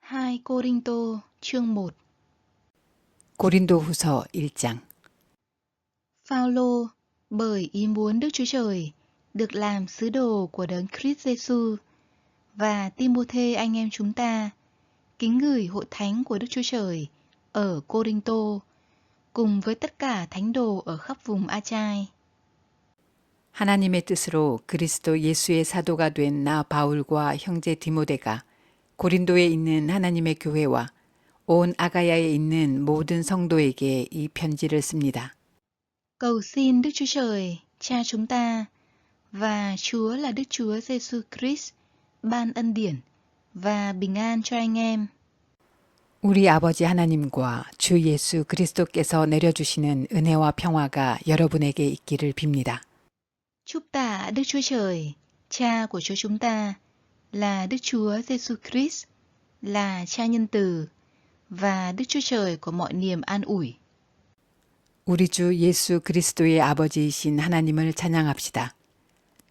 2 Cô-rinh-tô chương 1. 고린도후서 1장. Phao-lô bởi ý muốn Đức Chúa Trời được làm sứ đồ của Đấng Christ Giêsu và Ti-mô-thê anh em chúng ta kính gửi hội thánh của Đức Chúa Trời ở Cô-rinh-tô cùng với tất cả thánh đồ ở khắp vùng A-chai. 하나님의 뜻으로 그리스도 예수의 사도가 된 나 바울과 형제 디모데가 고린도에 있는 하나님의 교회와 온 아가야에 있는 모든 성도에게 이 편지를 씁니다. Cầu xin Đức Chúa Trời, Cha chúng ta và Chúa là Đức Chúa Giêsu Christ ban ân điển và bình an cho anh em. 우리 아버지 하나님과 주 예수 그리스도께서 내려주시는 은혜와 평화가 여러분에게 있기를 빕니다. Chúc tạ Đức Chúa Trời, Cha của Chúa chúng ta, là Đức Chúa Giêsu Christ, là Cha nhân từ và Đức Chúa Trời của mọi niềm an ủi. 우리 주 예수 그리스도의 아버지이신 하나님을 찬양합시다.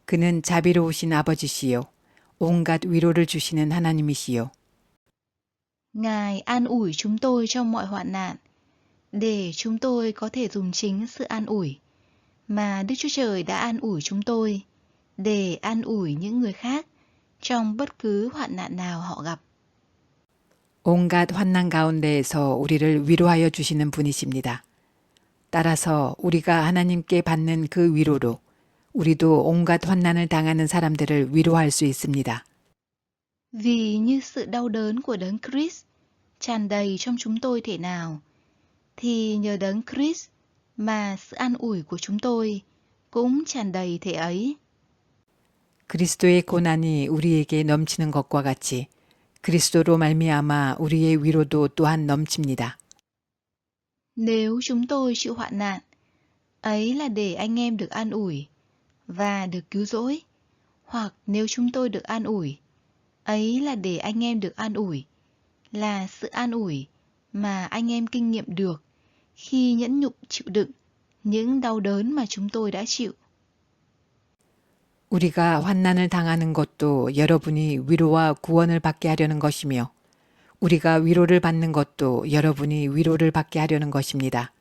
그는 자비로우신 아버지시요 온갖 위로를 주시는 하나님이시요. Ngài an ủi chúng tôi trong mọi hoạn nạn, để chúng tôi có thể dùng chính sự an ủi mà Đức Chúa Trời đã an ủi chúng tôi, để an ủi những người khác trong bất cứ hoạn nạn nào họ gặp. 온갖 환난 가운데에서 우리를 위로하여 주시는 분이십니다. 따라서 우리가 하나님께 받는 그 위로로 우리도 온갖 환난을 당하는 사람들을 위로할 수 있습니다. Vì như sự đau đớn của Đấng Christ tràn đầy trong chúng tôi thể nào, thì nhờ Đấng Christ mà sự an ủi của chúng tôi cũng tràn đầy thể ấy. 그리스도의 고난이 우리에게 넘치는 것과 같이 그리스도로 말미암아 우리의 위로도 또한 넘칩니다. Nếu chúng tôi chịu hoạn nạn, ấy là để anh em được an ủi và được cứu rỗi, hoặc nếu chúng tôi được an ủi, ấy là để anh em được an ủi, là sự an ủi mà anh em kinh nghiệm được khi nhẫn nhục chịu đựng những đau đớn mà chúng tôi đã chịu. 우리가 환난을 당하는 것도 여러분이 위로와 구원을 받게 하려는 것이며 우리가 위로를 받는 것도 여러분이 위로를 받게 하려는 것입니다.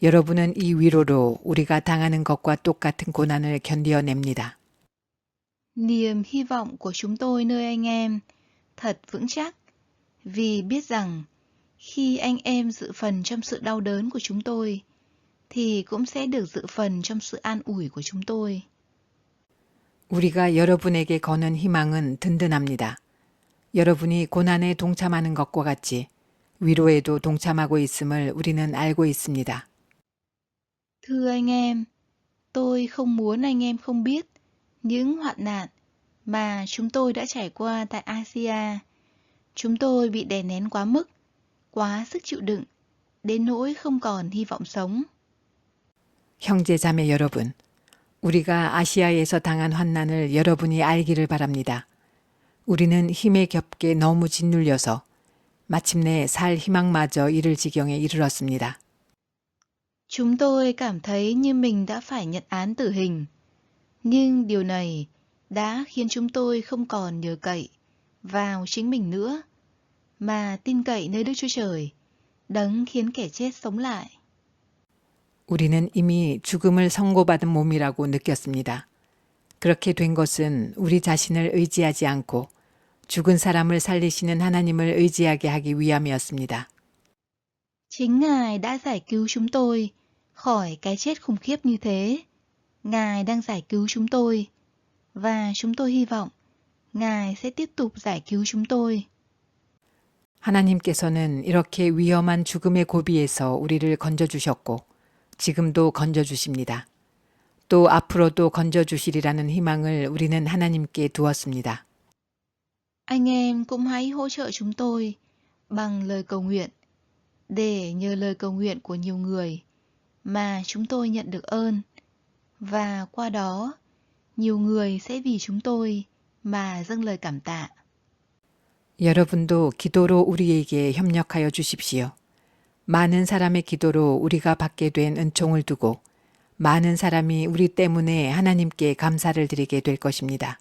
여러분은 이 위로로 우리가 당하는 것과 똑같은 고난을 견디어냅니다. Niềm hy vọng của chúng tôi nơi anh em thật vững chắc, vì biết rằng khi anh em dự phần trong sự đau đớn của chúng tôi, thì cũng sẽ được dự phần trong sự an ủi của chúng tôi. 우리가 여러분에게 거는 희망은 든든합니다. 여러분이 고난에 동참하는 것과 같이 위로에도 동참하고 있음을 우리는 알고 있습니다. Thưa anh em, tôi không muốn anh em không biết những hoạn nạn mà chúng tôi đã trải qua tại Asia. Chúng tôi bị đè nén quá mức, quá sức chịu đựng, đến nỗi không còn hy vọng sống. 형제 자매 여러분, 우리가 아시아에서 당한 환난을 여러분이 알기를 바랍니다. 우리는 힘에 겹게 너무 짓눌려서 마침내 살 희망마저 잃을 지경에 이르렀습니다. Chúng tôi cảm thấy như mình đã phải nhận án tử hình, nhưng điều này đã khiến chúng tôi không còn nhờ cậy vào chính mình nữa, mà tin cậy nơi Đức Chúa Trời, Đấng khiến kẻ chết sống lại. 우리는 이미 죽음을 선고받은 몸이라고 느꼈습니다. 그렇게 된 것은 우리 자신을 의지하지 않고 죽은 사람을 살리시는 하나님을 의지하게 하기 위함이었습니다. Chính Ngài đã giải cứu chúng tôi khỏi cái chết khủng khiếp như thế. Ngài đang giải cứu chúng tôi, và chúng tôi hy vọng Ngài sẽ tiếp tục giải cứu chúng tôi. 하나님께서는 이렇게 위험한 죽음의 고비에서 우리를 건져주셨고 지금도 건져주십니다. 또 앞으로도 건져주시리라는 희망을 우리는 하나님께 두었습니다. Anh em cũng hãy hỗ trợ chúng tôi bằng lời cầu nguyện, để nhờ lời cầu nguyện của nhiều người mà chúng tôi nhận được ơn, và qua đó nhiều người sẽ vì chúng tôi mà dâng lời cảm tạ. 여러분도 기도로 우리에게 협력하여 주십시오. 많은 사람의 기도로 우리가 받게 된 은총을 두고 많은 사람이 우리 때문에 하나님께 감사를 드리게 될 것입니다.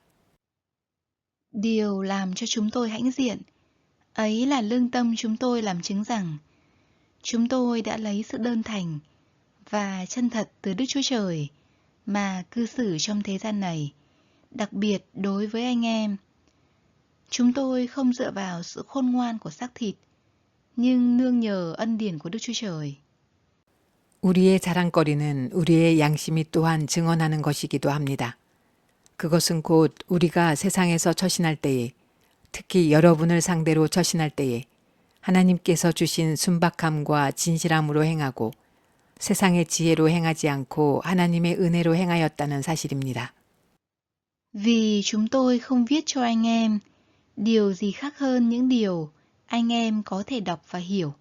Điều làm cho chúng tôi hãnh diện, Ấy là lương tâm chúng tôi làm chứng rằng chúng tôi đã lấy sự đơn thành và chân thật từ Đức Chúa Trời mà cư xử trong thế gian này, đặc biệt đối với anh em. Chúng tôi không dựa vào sự khôn ngoan của xác thịt, nhưng nương nhờ ân điển của Đức Chúa Trời. 우리의 자랑거리는 우리의 양심이 또한 증언하는 것이기도 합니다. 그것은 곧 우리가 세상에서 처신할 때에, 특히 여러분을 상대로 처신할 때에 하나님께서 주신 순박함과 진실함으로 행하고 세상의 지혜로 행하지 않고 하나님의 은혜로 행하였다는 사실입니다. Vì chúng tôi không viết cho anh em điều gì khác hơn những điều anh em có thể đọc và hiểu.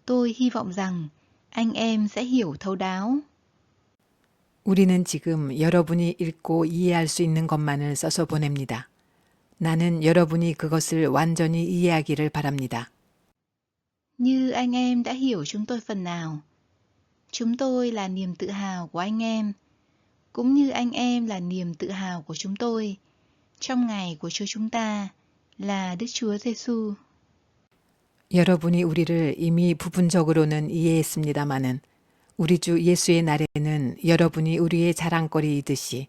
Tôi hy vọng rằng anh em sẽ hiểu thấu đáo. 우리는 지금 여러분이 읽고 이해할 수 있는 것만을 써서 보냅니다. 나는 여러분이 그것을 완전히 이해하기를 바랍니다. Như anh em đã hiểu chúng tôi phần nào. Chúng tôi là niềm tự hào của anh em, cũng như anh em là niềm tự hào của chúng tôi trong ngày của Chúa chúng ta là Đức Chúa Giêsu. 여러분이 우리를 이미 부분적으로는 이해했습니다마는 우리 주 예수의 날에는 여러분이 우리의 자랑거리이듯이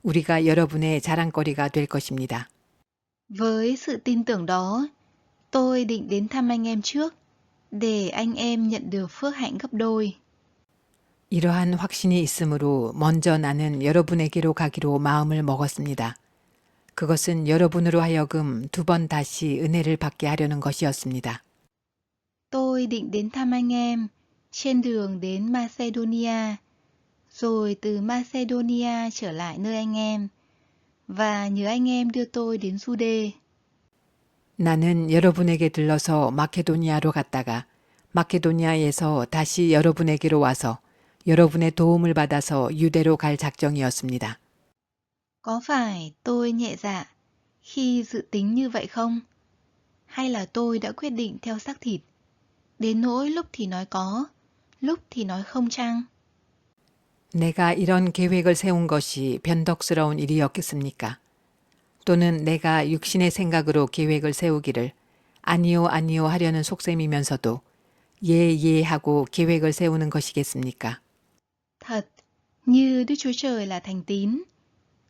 우리가 여러분의 자랑거리가 될 것입니다. Với sự tin tưởng đó, tôi định đến thăm anh em trước để anh em nhận được phước hạnh gấp đôi. 이러한 확신이 있으므로 먼저 나는 여러분에게로 가기로 마음을 먹었습니다. 그것은 여러분으로 하여금 두 번 다시 은혜를 받게 하려는 것이었습니다. Tôi định đến thăm anh em trên đường đến Macedonia, rồi từ Macedonia trở lại nơi anh em, và nhờ anh em đưa tôi đến Giu-đê. 나는 여러분에게 들러서 마케도니아로 갔다가 마케도니아에서 다시 여러분에게로 와서 여러분의 도움을 받아서 유대로 갈 작정이었습니다. Có phải tôi nhẹ dạ khi dự tính như vậy không? Hay là tôi đã quyết định theo xác thịt, đến nỗi lúc thì nói có, lúc thì nói không chăng? 내가 이런 계획을 세운 것이 변덕스러운 일이었겠습니까? 또는 내가 육신의 생각으로 계획을 세우기를 아니요 아니요 하려는 속셈이면서도 예 하고 계획을 세우는 것이겠습니까? Thật, như Đức Chúa Trời là thành tín,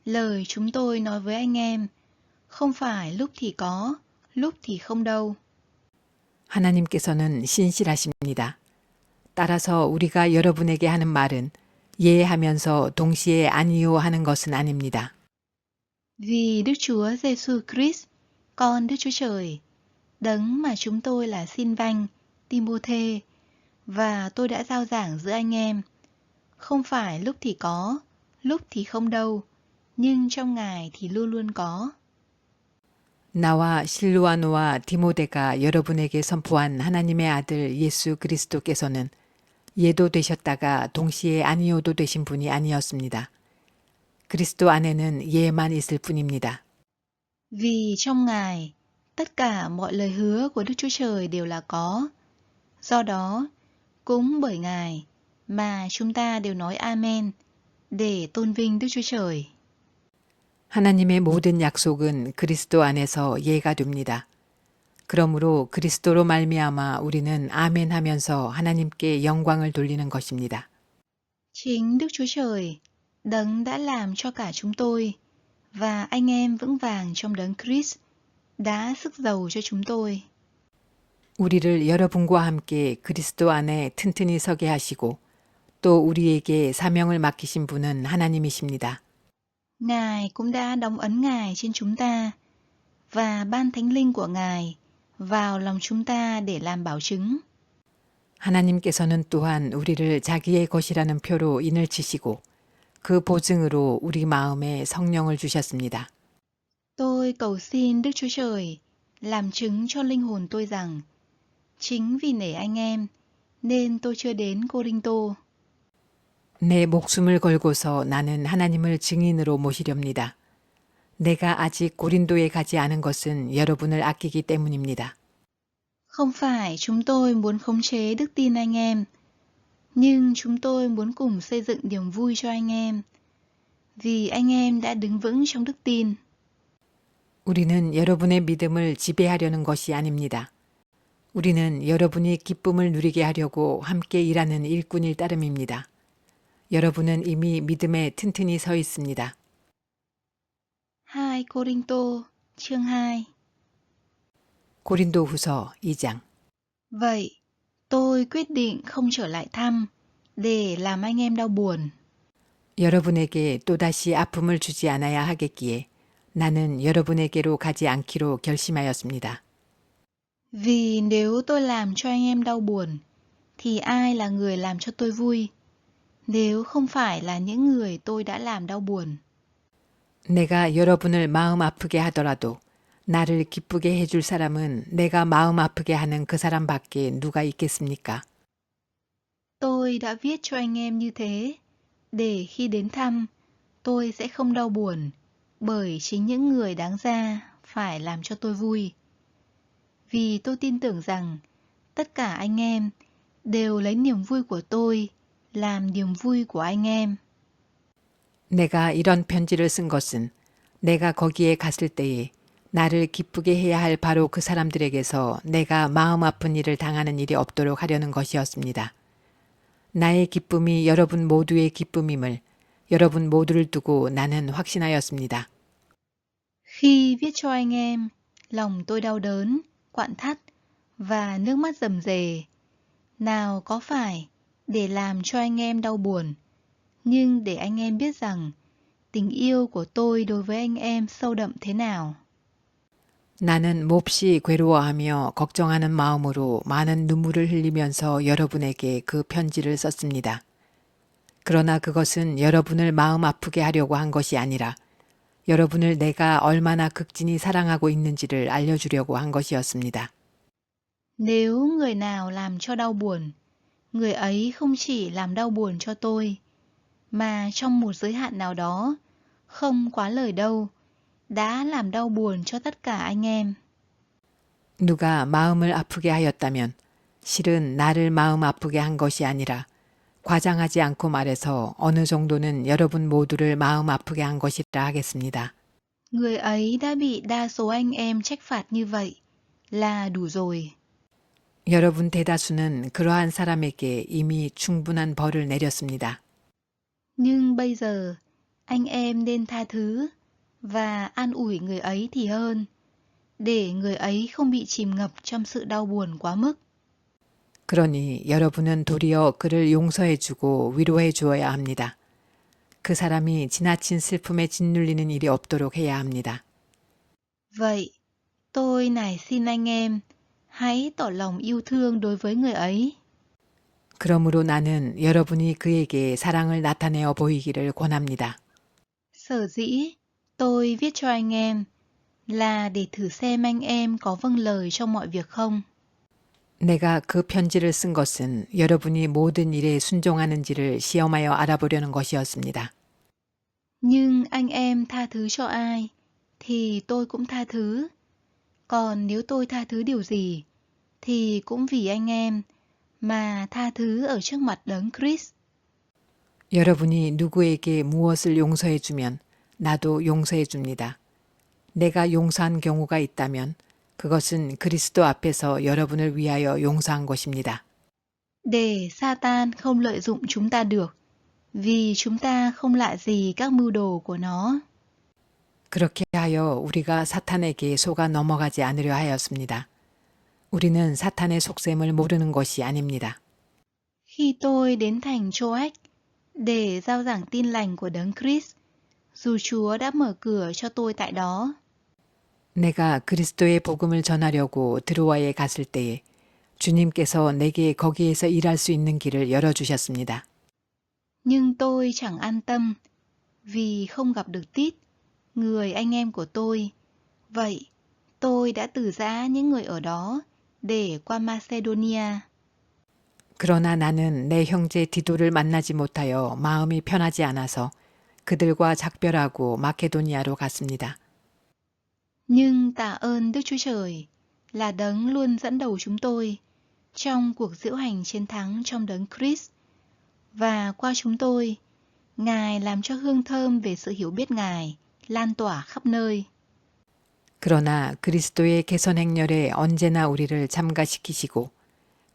lời chúng tôi nói với anh em, không phải lúc thì có, lúc thì không đâu. 하나님께서는 신실하십니다. 따라서 우리가 여러분에게 하는 말은 예 하면서 동시에 아니요 하는 것은 아닙니다. Vì Đức Chúa Giêsu Christ, con Đức Chúa Trời, đấng mà chúng tôi là xin vanh, Timôthê, và tôi đã giao giảng giữa anh em, không phải lúc thì có, lúc thì không đâu, nhưng trong Ngài thì luôn luôn có. 나와 실루아노와 디모데가 여러분에게 선포한 하나님의 아들 예수 그리스도께서는 예도 되셨다가 동시에 아니요도 되신 분이 아니었습니다. 그리스도 안에는 예만 있을 뿐입니다. Vì trong Ngài, tất cả mọi lời hứa của Đức Chúa Trời đều là có. Do đó, cũng bởi Ngài mà chúng ta đều nói Amen để tôn vinh Đức Chúa Trời. 하나님의 모든 약속은 그리스도 안에서 예가 됩니다. 그러므로 그리스도로 말미암아 우리는 아멘 하면서 하나님께 영광을 돌리는 것입니다. Chính Đức Chúa Trời, đấng đã làm cho cả chúng tôi và anh em vững vàng trong đấng Christ, đã sức giàu cho chúng tôi. 우리를 여러분과 함께 그리스도 안에 튼튼히 서게 하시고 또 우리에게 사명을 맡기신 분은 하나님이십니다. Ngài cũng đã đóng ấn Ngài trên chúng ta và ban Thánh Linh của Ngài vào lòng chúng ta để làm bảo chứng. 하나님께서는 또한 우리를 자기의 것이라는 표로 인을 치시고 그 보증으로 우리 마음에 성령을 주셨습니다. Tôi cầu xin Đức Chúa Trời làm chứng cho linh hồn tôi rằng chính vì nể anh em nên tôi chưa đến Cô-rin-tô. 내 목숨을 걸고서 나는 하나님을 증인으로 모시렵니다. 내가 아직 고린도에 가지 않은 것은 여러분을 아끼기 때문입니다. Không phải chúng tôi muốn khống chế đức tin anh em, nhưng chúng tôi muốn cùng xây dựng niềm vui cho anh em, vì anh em đã đứng vững trong đức tin. 우리는 여러분의 믿음을 지배하려는 것이 아닙니다. 우리는 여러분이 기쁨을 누리게 하려고 함께 일하는 일꾼일 따름입니다. 여러분은 이미 믿음에 튼튼히 서 있습니다. 2 Cô-rinh-tô chương 2. 고린도후서 2장. Vậy, tôi quyết định không trở lại thăm để làm anh em đau buồn. 여러분에게 또다시 아픔을 주지 않아야 하겠기에 나는 여러분에게로 가지 않기로 결심하였습니다. Vì nếu tôi làm cho anh em đau buồn, thì ai là người làm cho tôi vui, nếu không phải là những người tôi đã làm đau buồn. 내가 여러분을 마음 아프게 하더라도 나를 기쁘게 해줄 사람은 내가 마음 아프게 하는 그 사람밖에 누가 있겠습니까? Tôi đã viết cho anh em như thế, để khi đến thăm, tôi sẽ không đau buồn, bởi chính những người đáng ra phải làm cho tôi vui. Vì tôi tin tưởng rằng tất cả anh em đều lấy niềm vui của tôi làm niềm vui của anh em. 내가 이런 편지를 쓴 것은 내가 거기에 갔을 때에 나를 기쁘게 해야 할 바로 그 사람들에게서 내가 마음 아픈 일을 당하는 일이 없도록 하려는 것이었습니다. 나의 기쁨이 여러분 모두의 기쁨임을 여러분 모두를 두고 나는 확신하였습니다. Khi viết cho anh em, lòng tôi đau đớn, quặn thắt và nước mắt rầm rề. Nào có phải để làm cho anh em đau buồn, nhưng để anh em biết rằng tình yêu của tôi đối với anh em sâu đậm thế nào. 나는 몹시 괴로워하며 걱정하는 마음으로 많은 눈물을 흘리면서 여러분에게 그 편지를 썼습니다. 그러나 그것은 여러분을 마음 아프게 하려고 한 것이 아니라 여러분을 내가 얼마나 극진히 사랑하고 있는지를 알려주려고 한 것이었습니다. Nếu người nào làm cho đau buồn, người ấy không chỉ làm đau buồn cho tôi, mà trong một giới hạn nào đó, không quá lời đâu, đã làm đau buồn cho tất cả anh em. 누가 마음을 아프게 하였다면 실은 나를 마음 아프게 한 것이 아니라 과장하지 않고 말해서 어느 정도는 여러분 모두를 마음 아프게 한 것이라 하겠습니다. Người ấy đã bị đa số anh em trách phạt như vậy là đủ rồi. 여러분 대다수는 그러한 사람에게 이미 충분한 벌을 내렸습니다. Nhưng bây giờ, anh em nên tha thứ và an ủi người ấy thì hơn, để người ấy không bị chìm ngập trong sự đau buồn quá mức. 그러니 여러분은 도리어 그를 용서해주고 위로해 주어야 합니다. 그 사람이 지나친 슬픔에 짓눌리는 일이 없도록 해야 합니다. Vậy, tôi nài xin anh em, hãy tỏ lòng yêu thương đối với người ấy. 그러므로 나는 여러분이 그에게 사랑을 나타내어 보이기를 권합니다. Sở dĩ tôi viết cho anh em là để thử xem anh em có vâng lời trong mọi việc không. 내가 그 편지를 쓴 것은 여러분이 모든 일에 순종하는지를 시험하여 알아보려는 것이었습니다. Nhưng anh em tha thứ cho ai, thì tôi cũng tha thứ. Còn nếu tôi tha thứ điều gì, thì cũng vì anh em mà tha thứ ở trước mặt đấng Christ. 여러분이 누구에게 무엇을 용서해 주면 나도 용서해 줍니다. 내가 용서한 경우가 있다면 그것은 그리스도 앞에서 여러분을 위하여 용서한 것입니다. Để Satan không lợi dụng chúng ta được, vì chúng ta không lạ gì các mưu đồ của nó. 그렇게 하여 우리가 사탄에게 속아 넘어가지 않으려 하였습니다. 우리는 사탄의 속셈을 모르는 것이 아닙니다. Khi tôi đến thành Troas để rao giảng tin lành của đấng Christ, dù Chúa đã mở cửa cho tôi tại đó, 내가 그리스도의 복음을 전하려고 드로아에 갔을 때에 주님께서 내게 거기에서 일할 수 있는 길을 열어주셨습니다. nhưng tôi chẳng an tâm vì không gặp được Tít, người anh em của tôi. Vậy, tôi đã từ giã những người ở đó để qua Macedonia. 그러나 나는 내 형제 디도를 만나지 못하여 마음이 편하지 않아서 그들과 작별하고 마케도니아로 갔습니다. Nhưng tạ ơn Đức Chúa Trời là đấng luôn dẫn đầu chúng tôi trong cuộc diễu hành chiến thắng trong đấng Christ. Và qua chúng tôi, Ngài làm cho hương thơm về sự hiểu biết Ngài lan tỏa khắp nơi. 그러나 그리스도의 개선 행렬에 언제나 우리를 참가시키시고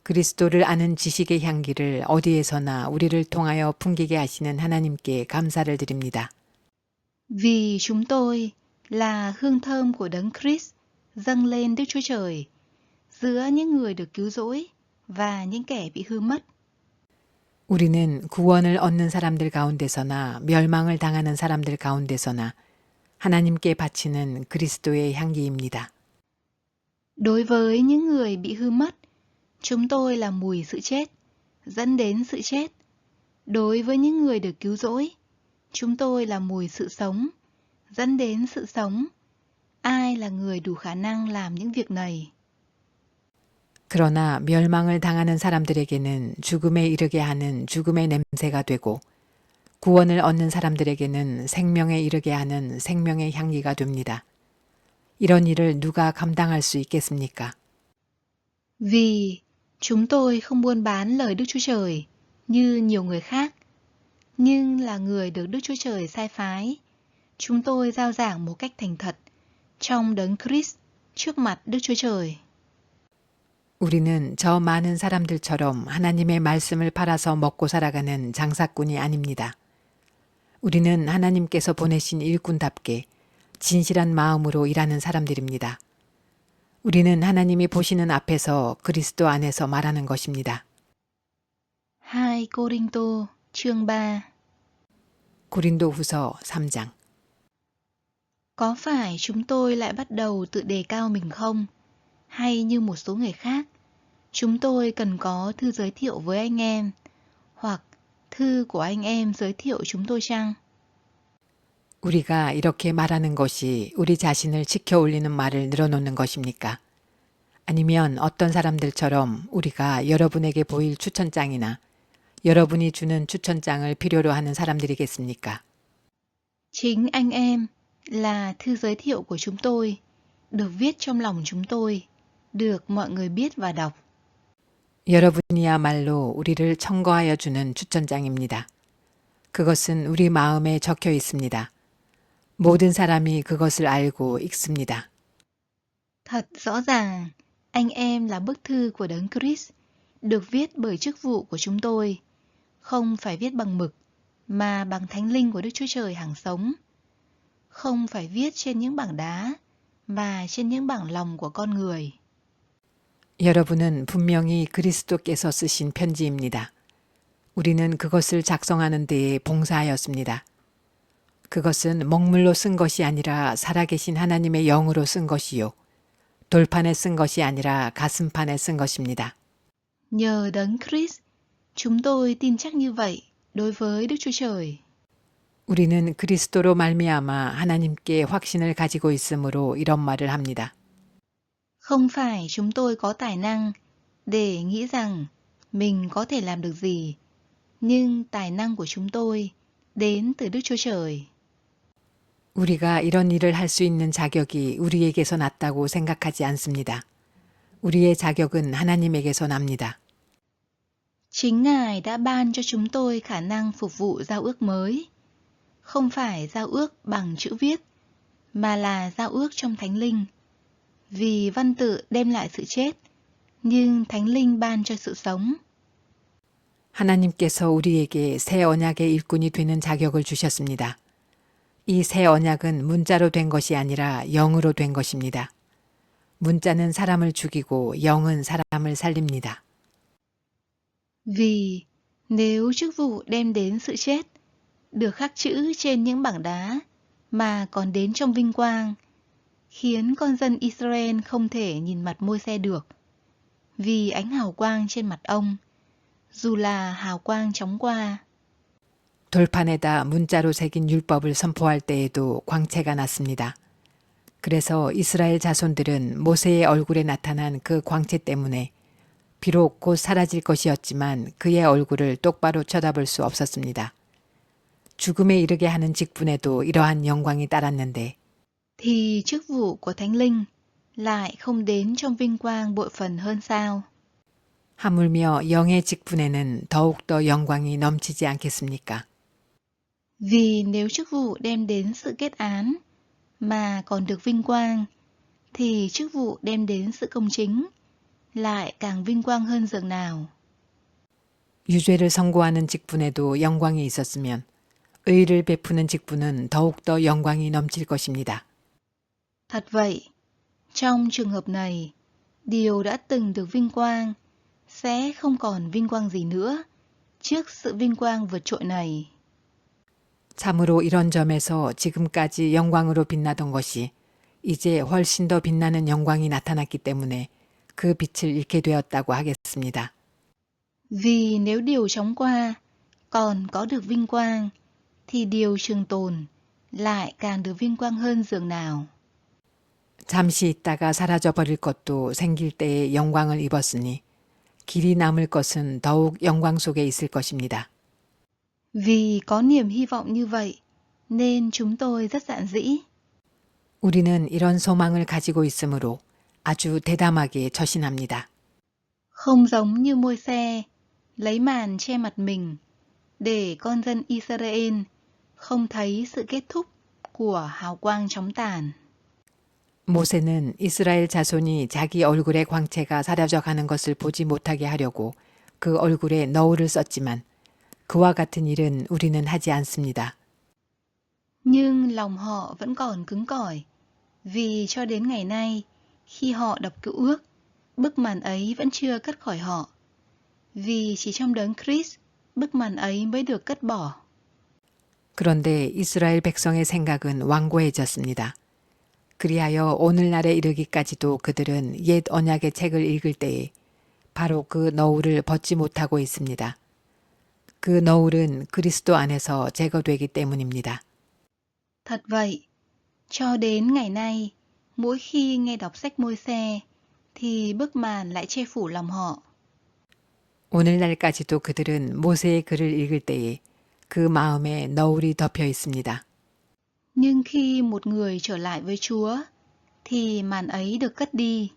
그리스도를 아는 지식의 향기를 어디에서나 우리를 통하여 풍기게 하시는 하나님께 감사를 드립니다. Vì chúng tôi là hương thơm của Đấng Christ dâng lên Đức Chúa Trời giữa những người được cứu rỗi và những kẻ bị hư mất. 우리는 구원을 얻는 사람들 가운데서나 멸망을 당하는 사람들 가운데서나 하나님께 바치는 그리스도의 향기입니다. Đối với những người bị hư mất, chúng tôi là mùi sự chết, dẫn đến sự chết. Đối với những người được cứu rỗi, chúng tôi là mùi sự sống, dẫn đến sự sống. Ai là người đủ khả năng làm những việc này? 그러나 멸망을 당하는 사람들에게는 죽음에 이르게 하는 죽음의 냄새가 되고 구원을 얻는 사람들에게는 생명에 이르게 하는 생명의 향기가 됩니다. 이런 일을 누가 감당할 수 있겠습니까? Vì chúng tôi không buôn bán lời Đức Chúa Trời như nhiều người khác, nhưng là người được Đức Chúa Trời sai phái. Chúng tôi rao giảng một cách thành thật trong Đấng Christ trước mặt Đức Chúa Trời. 우리는 저 많은 사람들처럼 하나님의 말씀을 팔아서 먹고 살아가는 장사꾼이 아닙니다. 우리는 하나님께서 보내신 일꾼답게 진실한 마음으로 일하는 사람들입니다. 우리는 하나님이 보시는 앞에서 그리스도 안에서 말하는 것입니다. 2 Cô-rinh-tô chương 3. 고린도후서 3장. Có phải chúng tôi lại bắt đầu tự đề cao mình không? Hay như một số người khác, chúng tôi cần có thư giới thiệu với anh em, hoặc thư của anh em giới thiệu chúng tôi chăng? 우리가 이렇게 말하는 것이 우리 자신을 지켜 올리는 말을 늘어놓는 것입니까? 아니면 어떤 사람들처럼 우리가 여러분에게 보일 추천장이나 여러분이 주는 추천장을 필요로 하는 사람들이겠습니까? Chính anh em là thư giới thiệu của chúng tôi, được viết trong lòng chúng tôi, được mọi người biết và đọc. 여러분이야말로 우리를 청거하여 주는 추천장입니다. 그것은 우리 마음에 적혀 있습니다. 모든 사람이 그것을 알고 읽습니다. Thật rõ ràng, anh em là bức thư của Đấng Christ, được viết bởi chức vụ của chúng tôi, không phải viết bằng mực, mà bằng Thánh Linh của Đức Chúa Trời hằng sống. Không phải viết trên những bảng đá, mà trên những bảng lòng của con người. 여러분은 분명히 그리스도께서 쓰신 편지입니다. 우리는 그것을 작성하는 데에 봉사하였습니다. 그것은 먹물로 쓴 것이 아니라 살아계신 하나님의 영으로 쓴 것이요. 돌판에 쓴 것이 아니라 가슴판에 쓴 것입니다. Nhờ Đấng Christ, chúng tôi tin chắc như vậy đối với Đức Chúa Trời. 우리는 그리스도로 말미암아 하나님께 확신을 가지고 있으므로 이런 말을 합니다. Không phải chúng tôi có tài năng để nghĩ rằng mình có thể làm được gì, nhưng tài năng của chúng tôi đến từ Đức Chúa Trời. 우리가 이런 일을 할 수 있는 자격이 우리에게서 났다고 생각하지 않습니다. 우리의 자격은 하나님에게서 납니다. Chính Ngài đã ban cho chúng tôi khả năng phục vụ giao ước mới, không phải giao ước bằng chữ viết, mà là giao ước trong Thánh Linh. Vì văn tự đem lại sự chết, nhưng Thánh Linh ban cho sự sống. 하나님께서 우리에게 새 언약의 일꾼이 되는 자격을 주셨습니다. 이 새 언약은 문자로 된 것이 아니라 영으로 된 것입니다. 문자는 사람을 죽이고 영은 사람을 살립니다. Vì nếu chức vụ đem đến sự chết, được khắc chữ trên những bảng đá, mà còn đến trong vinh quang, khiến con dân Israel không thể nhìn mặt Môi-se được, vì ánh hào quang trên mặt ông, dù là hào quang chóng qua. 돌판에다 문자로 새긴 율법을 선포할 때에도 광채가 났습니다. 그래서 이스라엘 자손들은 모세의 얼굴에 나타난 그 광채 때문에 비록 곧 사라질 것이었지만 그의 얼굴을 똑바로 쳐다볼 수 없었습니다. 죽음에 이르게 하는 직분에도 이러한 영광이 따랐는데 Thì chức vụ của Thánh Linh lại không đến trong vinh quang bội phần hơn sao? 하물며 영의 직분에는 더욱더 영광이 넘치지 않겠습니까? Vì nếu chức vụ đem đến sự kết án, mà còn được vinh quang, thì chức vụ đem đến sự công chính lại càng vinh quang hơn dường nào. 유죄를 선고하는 직분에도 영광이 있었으면 의를 베푸는 직분은 더욱더 영광이 넘칠 것입니다. Thật vậy, trong trường hợp này, điều đã từng được vinh quang sẽ không còn vinh quang gì nữa trước sự vinh quang vượt trội này. 참으로 이런 점에서 지금까지 영광으로 빛나던 것이 이제 훨씬 더 빛나는 영광이 나타났기 때문에 그 빛을 잃게 되었다고 하겠습니다. Vì nếu điều chóng qua còn có được vinh quang, thì điều trường tồn lại càng được vinh quang hơn dường nào. 잠시 있다가 사라져 버릴 것도 생길 때에 영광을 입었으니 길이 남을 것은 더욱 영광 속에 있을 것입니다. Vì có niềm hy vọng như vậy, nên chúng tôi rất dạn dĩ. 우리는 이런 소망을 가지고 있으므로 아주 대담하게 처신합니다. Không giống như Môi-se, lấy màn che mặt mình, để con dân Israel không thấy sự kết thúc của hào quang chóng tàn. 모세는 이스라엘 자손이 자기 얼굴의 광채가 사라져 가는 것을 보지 못하게 하려고 그 얼굴에 너울을 썼지만 그와 같은 일은 우리는 하지 않습니다. Nhưng lòng họ vẫn còn cứng cỏi, vì cho đến ngày nay, khi họ đọc Cựu Ước, bức màn ấy vẫn chưa cất khỏi họ. Vì chỉ trong đấng Christ, bức màn ấy mới được cất bỏ. 그런데 이스라엘 백성의 생각은 완고해졌습니다. 그리하여 오늘날에 이르기까지도 그들은 옛 언약의 책을 읽을 때에 바로 그 너울을 벗지 못하고 있습니다. 그 너울은 그리스도 안에서 제거되기 때문입니다. Thật vậy, cho đến ngày nay, mỗi khi nghe đọc sách Môi-se, thì bức màn lại che phủ lòng họ. 오늘날까지도 그들은 모세의 글을 읽을 때에 그 마음에 너울이 덮여 있습니다. Nhưng khi một người trở lại với Chúa, thì màn ấy được cất đi.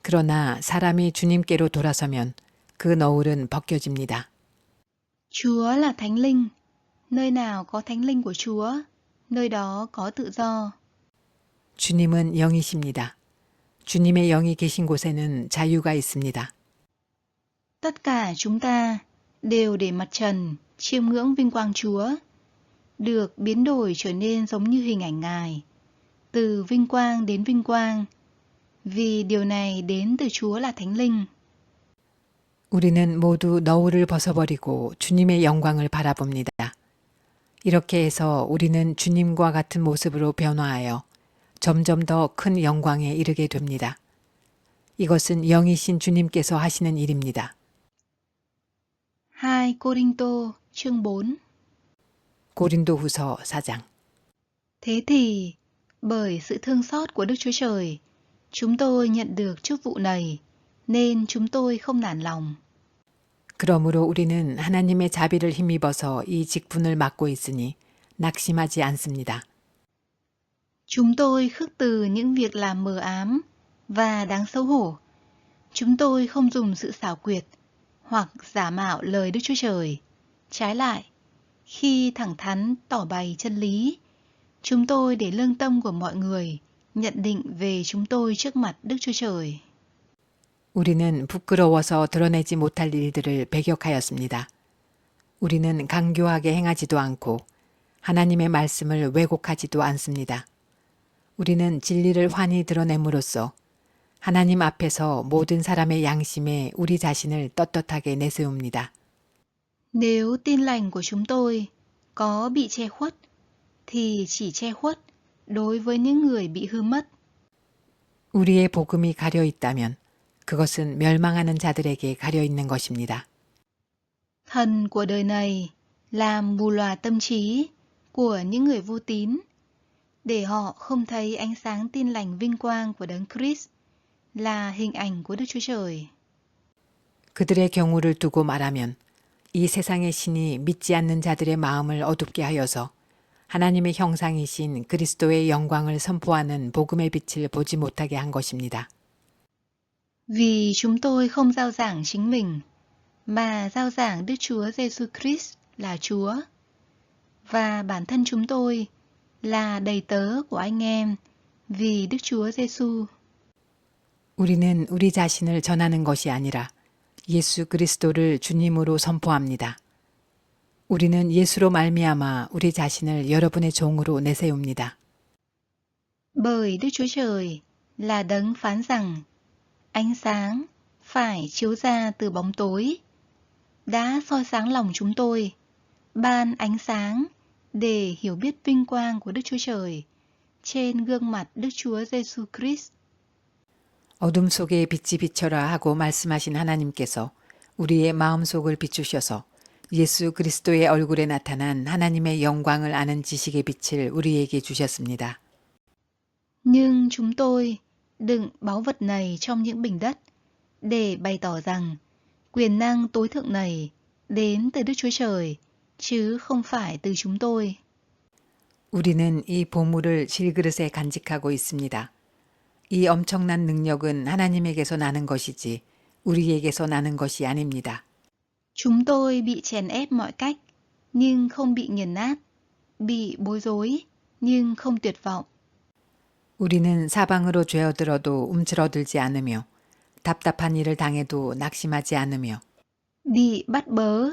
그러나 사람이 주님께로 돌아서면 그 너울은 벗겨집니다. Chúa là Thánh Linh, nơi nào có Thánh Linh của Chúa, nơi đó có tự do. 주님은 영이십니다. 주님의 영이 계신 곳에는 자유가 있습니다. Tất cả chúng ta đều để mặt trần chiêm ngưỡng vinh quang Chúa, được biến đổi trở nên giống như hình ảnh Ngài, từ vinh quang đến vinh quang, vì điều này đến từ Chúa là Thánh Linh. 우리는 모두 너울을 벗어버리고 주님의 영광을 바라봅니다. 이렇게 해서 우리는 주님과 같은 모습으로 변화하여 점점 더 큰 영광에 이르게 됩니다. 이것은 영이신 주님께서 하시는 일입니다. 2 Cô-rinh-tô chương 4. 고린도후서 4장. Thế thì, bởi sự thương xót của Đức Chúa Trời, chúng tôi nhận được chức vụ này, nên chúng tôi không nản lòng. 그러므로 우리는 하나님의 자비를 힘입어서 이 직분을 맡고 있으니 낙심하지 않습니다. Chúng tôi khước từ những việc làm mờ ám và đáng xấu hổ. Chúng tôi không dùng sự xảo quyệt hoặc giả mạo lời Đức Chúa Trời. Trái lại, khi thẳng thắn tỏ bày chân lý, chúng tôi để lương tâm của mọi người nhận định về chúng tôi trước mặt Đức Chúa Trời. 우리는 부끄러워서 드러내지 못할 일들을 배격하였습니다. 우리는 강교하게 행하지도 않고 하나님의 말씀을 왜곡하지도 않습니다. 우리는 진리를 환히 드러냄으로써 하나님 앞에서 모든 사람의 양심에 우리 자신을 떳떳하게 내세웁니다. Nếu tin lành của chúng tôi có bị che khuất, thì chỉ che khuất đối với những người bị hư mất. 우리의 복음이 가려 있다면 그것은 멸망하는 자들에게 가려 있는 것입니다. Thần của đời này làm mù lòa tâm trí của những người vô tín, để họ không thấy ánh sáng tin lành vinh quang của Đấng Christ là hình ảnh của Đức Chúa Trời. 그들의 경우를 두고 말하면 이 세상의 신이 믿지 않는 자들의 마음을 어둡게 하여서 하나님의 형상이신 그리스도의 영광을 선포하는 복음의 빛을 보지 못하게 한 것입니다. Vì chúng tôi không giao giảng chính mình, mà giao giảng Đức Chúa Giêsu Christ là Chúa. Và bản thân chúng tôi là đầy tớ của anh em vì Đức Chúa Giêsu. 우리는 우리 자신을 전하는 것이 아니라 예수 그리스도를 주님으로 선포합니다. 우리는 예수로 말미암아 우리 자신을 여러분의 종으로 내세웁니다. Bởi Đức Chúa Trời là đấng phán rằng ánh sáng phải chiếu ra từ bóng tối, đã soi sáng lòng chúng tôi, ban ánh sáng để hiểu biết vinh quang của Đức Chúa Trời trên gương mặt Đức Chúa Giêsu Christ. 어둠 속에 빛이 비춰라 하고 말씀하신 하나님께서 우리의 마음속을 비추셔서 예수 그리스도의 얼굴에 나타난 하나님의 영광을 아는 지식의 빛을 우리에게 주셨습니다. Nhưng chúng tôi đựng báu vật này trong những bình đất để bày tỏ rằng quyền năng tối thượng này đến từ Đức Chúa Trời, chứ không phải từ chúng tôi. 우리는 이 보물을 질그릇에 간직하고 있습니다. 이 엄청난 능력은 하나님에게서 나는 것이지 우리에게서 나는 것이 아닙니다. Chúng tôi bị chèn ép mọi cách, nhưng không bị nghiền nát, bị bối rối, nhưng không tuyệt vọng. 우리는 사방으로 죄어들어도 움츠러들지 않으며 답답한 일을 당해도 낙심하지 않으며 Bị bắt bớ,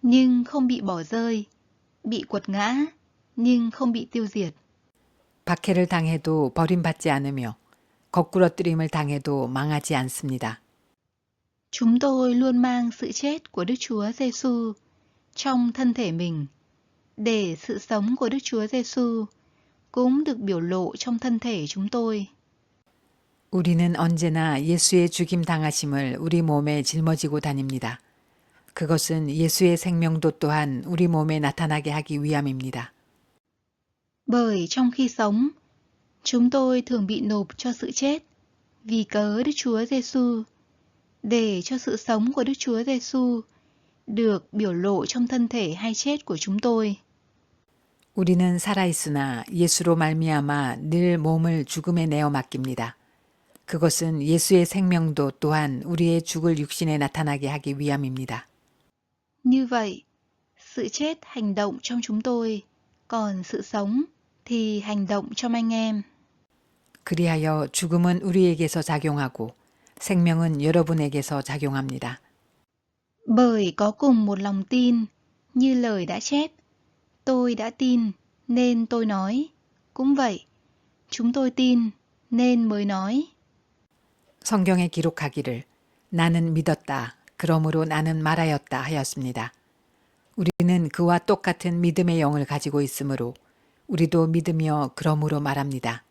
nhưng không bị bỏ rơi, bị quật ngã, nhưng không bị tiêu diệt. 박해를 당해도 버림받지 않으며 거꾸러뜨림을 당해도 망하지 않습니다. Chúng tôi luôn mang sự chết của Đức Chúa Giêsu trong thân thể mình, để sự sống của Đức Chúa Giêsu cũng được biểu lộ trong thân thể chúng tôi. 우리는 언제나 예수의 죽임 당하심을 우리 몸에 짊어지고 다닙니다. 그것은 예수의 생명도 또한 우리 몸에 나타나게 하기 위함입니다. Bởi trong khi sống, chúng tôi thường bị nộp cho sự chết vì cớ Đức Chúa Giêsu, để cho sự sống của Đức Chúa Giêsu được biểu lộ trong thân thể hay chết của chúng tôi. 우리는 살아있으나 예수로 말미암아 늘 몸을 죽음에 내어 맡깁니다. 그것은 예수의 생명도 또한 우리의 죽을 육신에 나타나게 하기 위함입니다. Như vậy, sự chết hành động trong chúng tôi, còn sự sống thì hành động trong anh em. 그리하여 죽음은 우리에게서 작용하고 생명은 여러분에게서 작용합니다. Bởi có cùng một lòng tin, như lời đã chép, tôi đã tin nên tôi nói. Cũng vậy, chúng tôi tin nên mới nói. 성경에 기록하기를 나는 믿었다. 그러므로 나는 말하였다 하였습니다. 우리는 그와 똑같은 믿음의 영을 가지고 있으므로 우리도 믿으며 그러므로 말합니다.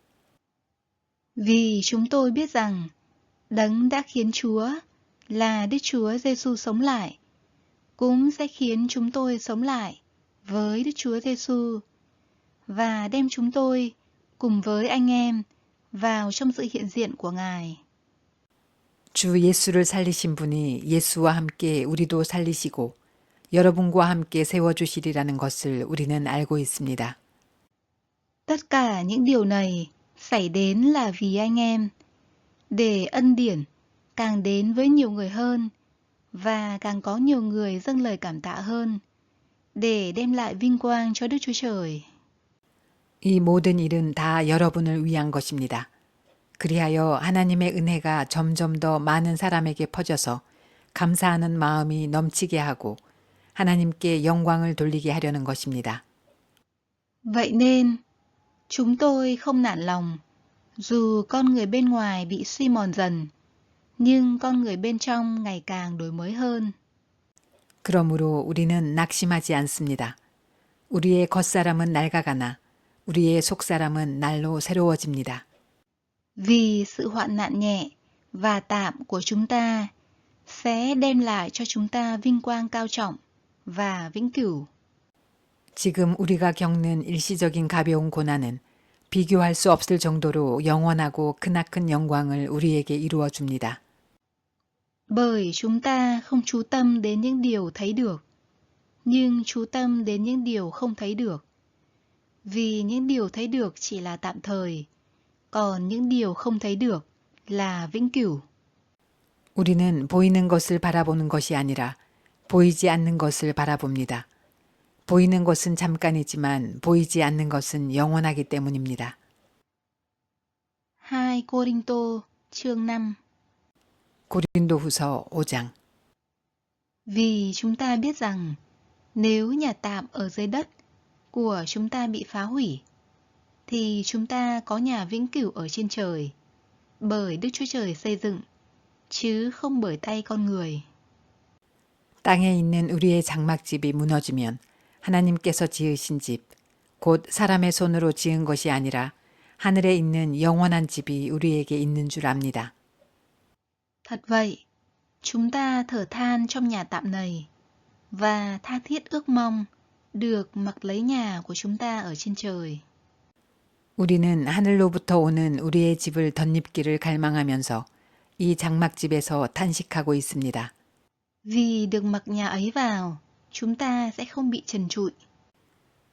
Vì chúng tôi biết rằng Đấng đã khiến Chúa là Đức Chúa Giêsu sống lại, cũng sẽ khiến chúng tôi sống lại với Đức Chúa Giêsu và đem chúng tôi cùng với anh em vào trong sự hiện diện của Ngài. 주 예수를 살리신 분이 예수와 함께 우리도 살리시고 여러분과 함께 세워주시리라는 것을 우리는 알고 있습니다. Tất cả những điều này xảy đến là vì anh em, để ân điển càng đến với nhiều người hơn và càng có nhiều người dâng lời cảm tạ hơn, để đem lại vinh quang cho Đức Chúa Trời. 이 모든 일은 다 여러분을 위한 것입니다. 그리하여 하나님의 은혜가 점점 더 많은 사람에게 퍼져서 감사하는 마음이 넘치게 하고 하나님께 영광을 돌리게 하려는 것입니다. Vậy nên, chúng tôi không nản lòng, dù con người bên ngoài bị suy mòn dần, nhưng con người bên trong ngày càng đổi mới hơn. 그러므로 우리는 낙심하지 않습니다. 우리의 겉사람은 낡아가나 우리의 속사람은 날로 새로워집니다. Vì sự hoạn nạn nhẹ và tạm của chúng ta sẽ đem lại cho chúng ta vinh quang cao trọng và vĩnh cửu. 지금 우리가 겪는 일시적인 가벼운 고난은 비교할 수 없을 정도로 영원하고 크나큰 영광을 우리에게 이루어 줍니다. Bởi chúng ta không chú tâm đến những điều thấy được, nhưng chú tâm đến những điều không thấy được. Vì những điều thấy được chỉ là tạm thời, còn những điều không thấy được là vĩnh cửu. 우리는 보이는 것을 바라보는 것이 아니라 보이지 않는 것을 바라봅니다. 보이는 것은 잠깐이지만 보이지 않는 것은 영원하기 때문입니다. 2 Cô-rinh-tô chương 5. 고린도후서 5장. Vì chúng ta biết rằng nếu nhà tạm ở dưới đất của chúng ta bị phá hủy, thì chúng ta có nhà vĩnh cửu ở trên trời, bởi Đức Chúa Trời xây dựng, chứ không bởi tay con người. 땅에 있는 우리의 장막집이 무너지면 하나님께서 지으신 집, 곧 사람의 손으로 지은 것이 아니라 하늘에 있는 영원한 집이 우리에게 있는 줄 압니다. Thật vậy, chúng ta thở than trong nhà tạm này và tha thiết ước mong được mặc lấy nhà của chúng ta ở trên trời. 우리는 하늘로부터 오는 우리의 집을 덧입기를 갈망하면서 이 장막집에서 탄식하고 있습니다. Vì được mặc nhà ấy vào, chúng ta sẽ không bị trần trụi.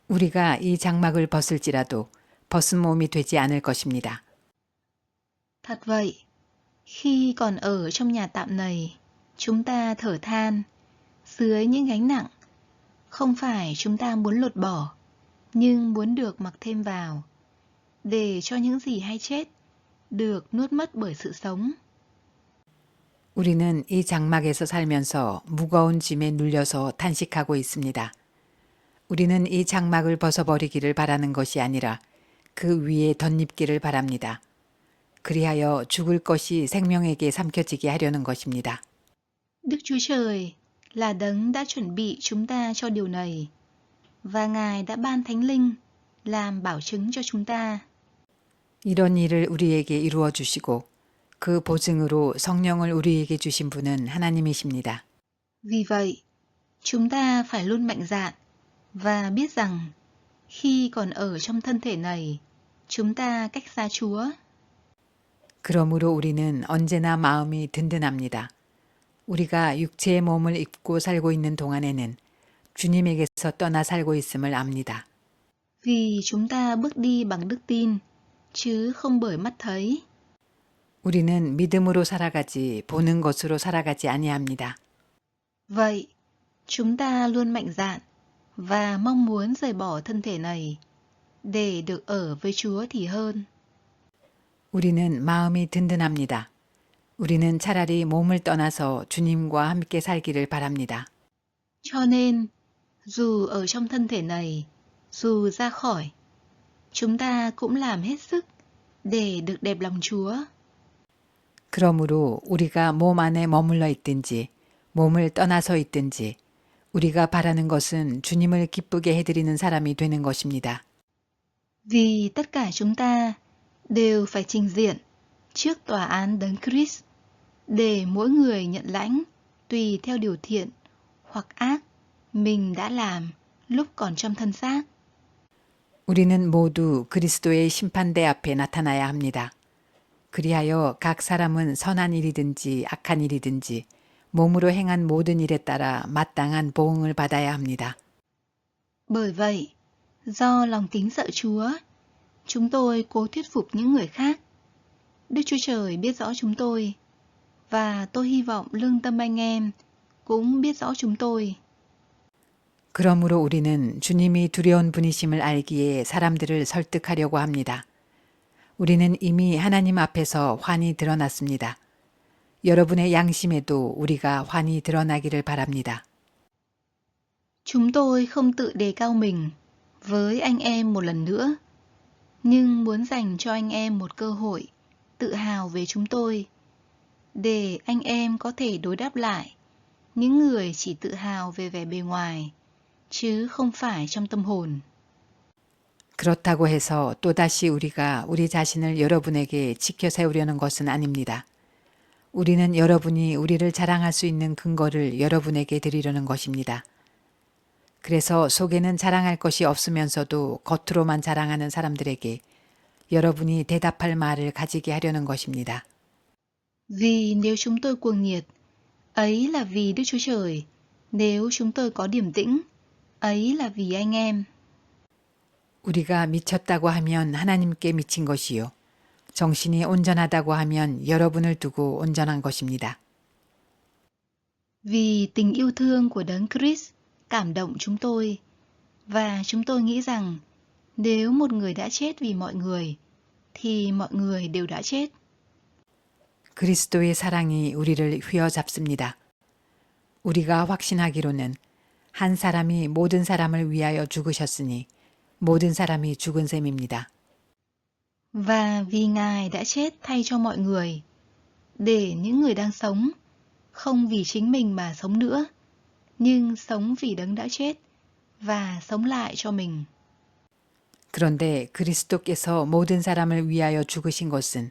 우리가 이 장막을 벗을지라도 벗은 몸이 되지 않을 것입니다. Thật vậy, khi còn ở trong nhà tạm này, chúng ta thở than dưới những gánh nặng. Không phải chúng ta muốn lột bỏ, nhưng muốn được mặc thêm vào, để cho những gì hay chết được nuốt mất bởi sự sống. 우리는 이 장막에서 살면서 무거운 짐에 눌려서 탄식하고 있습니다. 우리는 이 장막을 벗어버리기를 바라는 것이 아니라 그 위에 덧입기를 바랍니다. 그리하여 죽을 것이 생명에게 삼켜지게 하려는 것입니다. Đức Chúa Trời là đấng đã chuẩn bị chúng ta cho điều này, và Ngài đã ban Thánh Linh làm bảo chứng cho chúng ta. 이런 일을 우리에게 이루어 주시고 그 보증으로 성령을 우리에게 주신 분은 하나님이십니다. Vì vậy, chúng ta phải luôn mạnh dạn và biết rằng khi còn ở trong thân thể này, chúng ta cách xa Chúa. 그러므로 우리는 언제나 마음이 든든합니다. 우리가 육체의 몸을 입고 살고 있는 동안에는 주님에게서 떠나 살고 있음을 압니다. Vì chúng ta bước đi bằng đức tin, chứ không bởi mắt thấy. 우리는 믿음으로 살아가지 보는 것으로 살아가지 아니합니다. Vậy, chúng ta luôn mạnh dạn và mong muốn rời bỏ thân thể này để được ở với Chúa thì hơn. 우리는 마음이 든든합니다. 우리는 차라리 몸을 떠나서 주님과 함께 살기를 바랍니다. Cho nên, dù ở trong thân thể này, dù ra khỏi, chúng ta cũng làm hết sức để được đẹp lòng Chúa. 그러므로 우리가 몸 안에 머물러 있든지 몸을 떠나서 있든지 우리가 바라는 것은 주님을 기쁘게 해드리는 사람이 되는 것입니다. Vì tất cả chúng ta đều phải trình diện trước tòa án Đấng Christ để mỗi người nhận lãnh tùy theo điều thiện hoặc ác mình đã làm lúc còn trong thân xác. 우리는 모두 그리스도의 심판대 앞에 나타나야 합니다. 그리하여 각 사람은 선한 일이든지 악한 일이든지 몸으로 행한 모든 일에 따라 마땅한 보응을 받아야 합니다. Bởi vậy, do lòng kính sợ Chúa, chúng tôi cố thuyết phục những người khác. Đức Chúa Trời biết rõ chúng tôi, và tôi hy vọng lương tâm anh em cũng biết rõ chúng tôi. 그러므로 우리는 주님이 두려운 분이심을 알기에 사람들을 설득하려고 합니다. 우리는 이미 하나님 앞에서 환히 드러났습니다. 여러분의 양심에도 우리가 환히 드러나기를 바랍니다. Chúng tôi không tự đề cao mình với anh em một lần nữa, nhưng muốn dành cho anh em một cơ hội tự hào về chúng tôi, để anh em có thể đối đáp lại những người chỉ tự hào về vẻ bề ngoài, chứ không phải trong tâm hồn. 그렇다고 해서 또다시 우리가 우리 자신을 여러분에게 지켜 세우려는 것은 아닙니다. 우리는 여러분이 우리를 자랑할 수 있는 근거를 여러분에게 드리려는 것입니다. 그래서 속에는 자랑할 것이 없으면서도 겉으로만 자랑하는 사람들에게 여러분이 대답할 말을 가지게 하려는 것입니다. Vì nếu chúng tôi cuồng nhiệt, ấy là vì Đức Chúa Trời. Nếu chúng tôi có điềm tĩnh, ấy là vì anh em. 우리가 미쳤다고 하면 하나님께 미친 것이요. 정신이 온전하다고 하면 여러분을 두고 온전한 것입니다. Vì tình yêu thương của Đấng Christ cảm động chúng tôi, và chúng tôi nghĩ rằng nếu một người đã chết vì mọi người, thì mọi người đều đã chết. 그리스도의 사랑이 우리를 휘어잡습니다. 우리가 확신하기로는 한 사람이 모든 사람을 위하여 죽으셨으니 모든 사람이 죽은 셈입니다. Và vì Ngài đã chết thay cho mọi người, để những người đang sống, không vì chính mình mà sống nữa, nhưng sống vì Đấng đã chết và sống lại cho mình. 그런데 그리스도께서 모든 사람을 위하여 죽으신 것은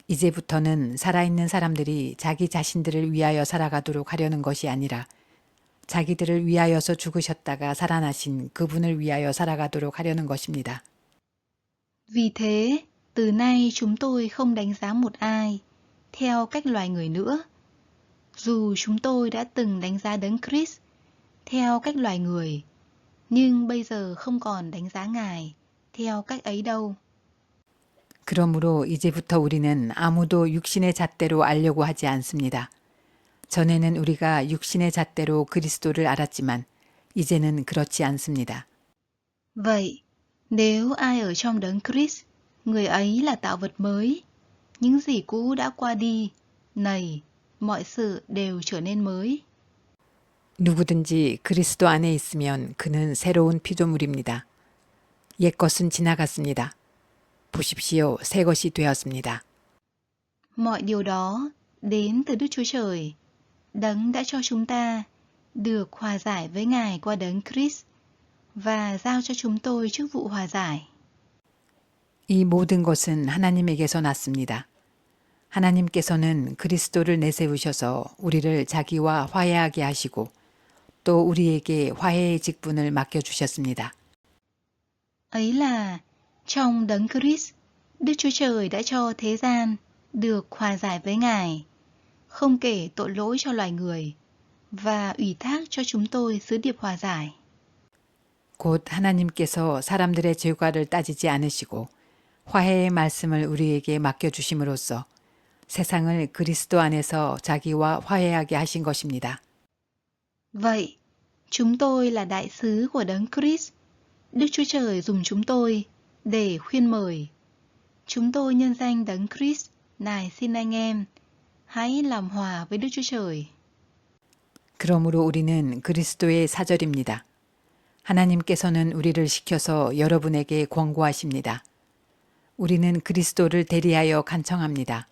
이제부터는 살아있는 사람들이 자기 자신들을 위하여 살아가도록 하려는 것이 아니라 자기들을 위하여서 죽으셨다가 살아나신 그분을 위하여 살아가도록 하려는 것입니다. Vì thế, từ nay chúng tôi không đánh giá một ai theo cách loài người nữa, dù chúng tôi đã từng đánh giá Đấng Christ theo cách loài người, nhưng bây giờ không còn đánh giá Ngài theo cách ấy đâu. 그러므로 이제부터 우리는 아무도 육신의 잣대로 알려고 하지 않습니다. 전에는 우리가 육신의 잣대로 그리스도를 알았지만 이제는 그렇지 않습니다. Vậy, nếu ai ở trong Đấng Christ, người ấy là tạo vật mới. Những gì cũ đã qua đi, này, mọi sự đều trở nên mới. 누구든지 그리스도 안에 있으면 그는 새로운 피조물입니다. 옛것은 지나갔습니다. 보십시오, 새 것이 되었습니다. Mọi điều đó đến từ Đức Chúa Trời. Đấng đã cho chúng ta được hòa giải với Ngài qua Đấng Christ và giao cho chúng tôi chức vụ hòa giải. 이 모든 것은 하나님에게서 났습니다. 하나님께서는 그리스도를 내세우셔서 우리를 자기와 화해하게 하시고 또 우리에게 화해의 직분을 맡겨주셨습니다. Ấy là trong Đấng Christ, Đức Chúa Trời đã cho thế gian được hòa giải với Ngài, không kể tội lỗi cho loài người, và ủy thác cho chúng tôi sứ điệp hòa giải. 곧 하나님께서 사람들의 죄과를 따지지 않으시고 화해의 말씀을 우리에게 맡겨주심으로써 세상을 그리스도 안에서 자기와 화해하게 하신 것입니다. Vậy, chúng tôi là đại sứ của Đấng Christ. Đức Chúa Trời dùng chúng tôi để khuyên mời. Chúng tôi nhân danh Đấng Christ, nài xin anh em, hãy làm hòa với Đức Chúa Trời. 그러므로 우리는 그리스도의 사절입니다. 하나님께서는 우리를 시켜서 여러분에게 권고하십니다. 우리는 그리스도를 대리하여 간청합니다.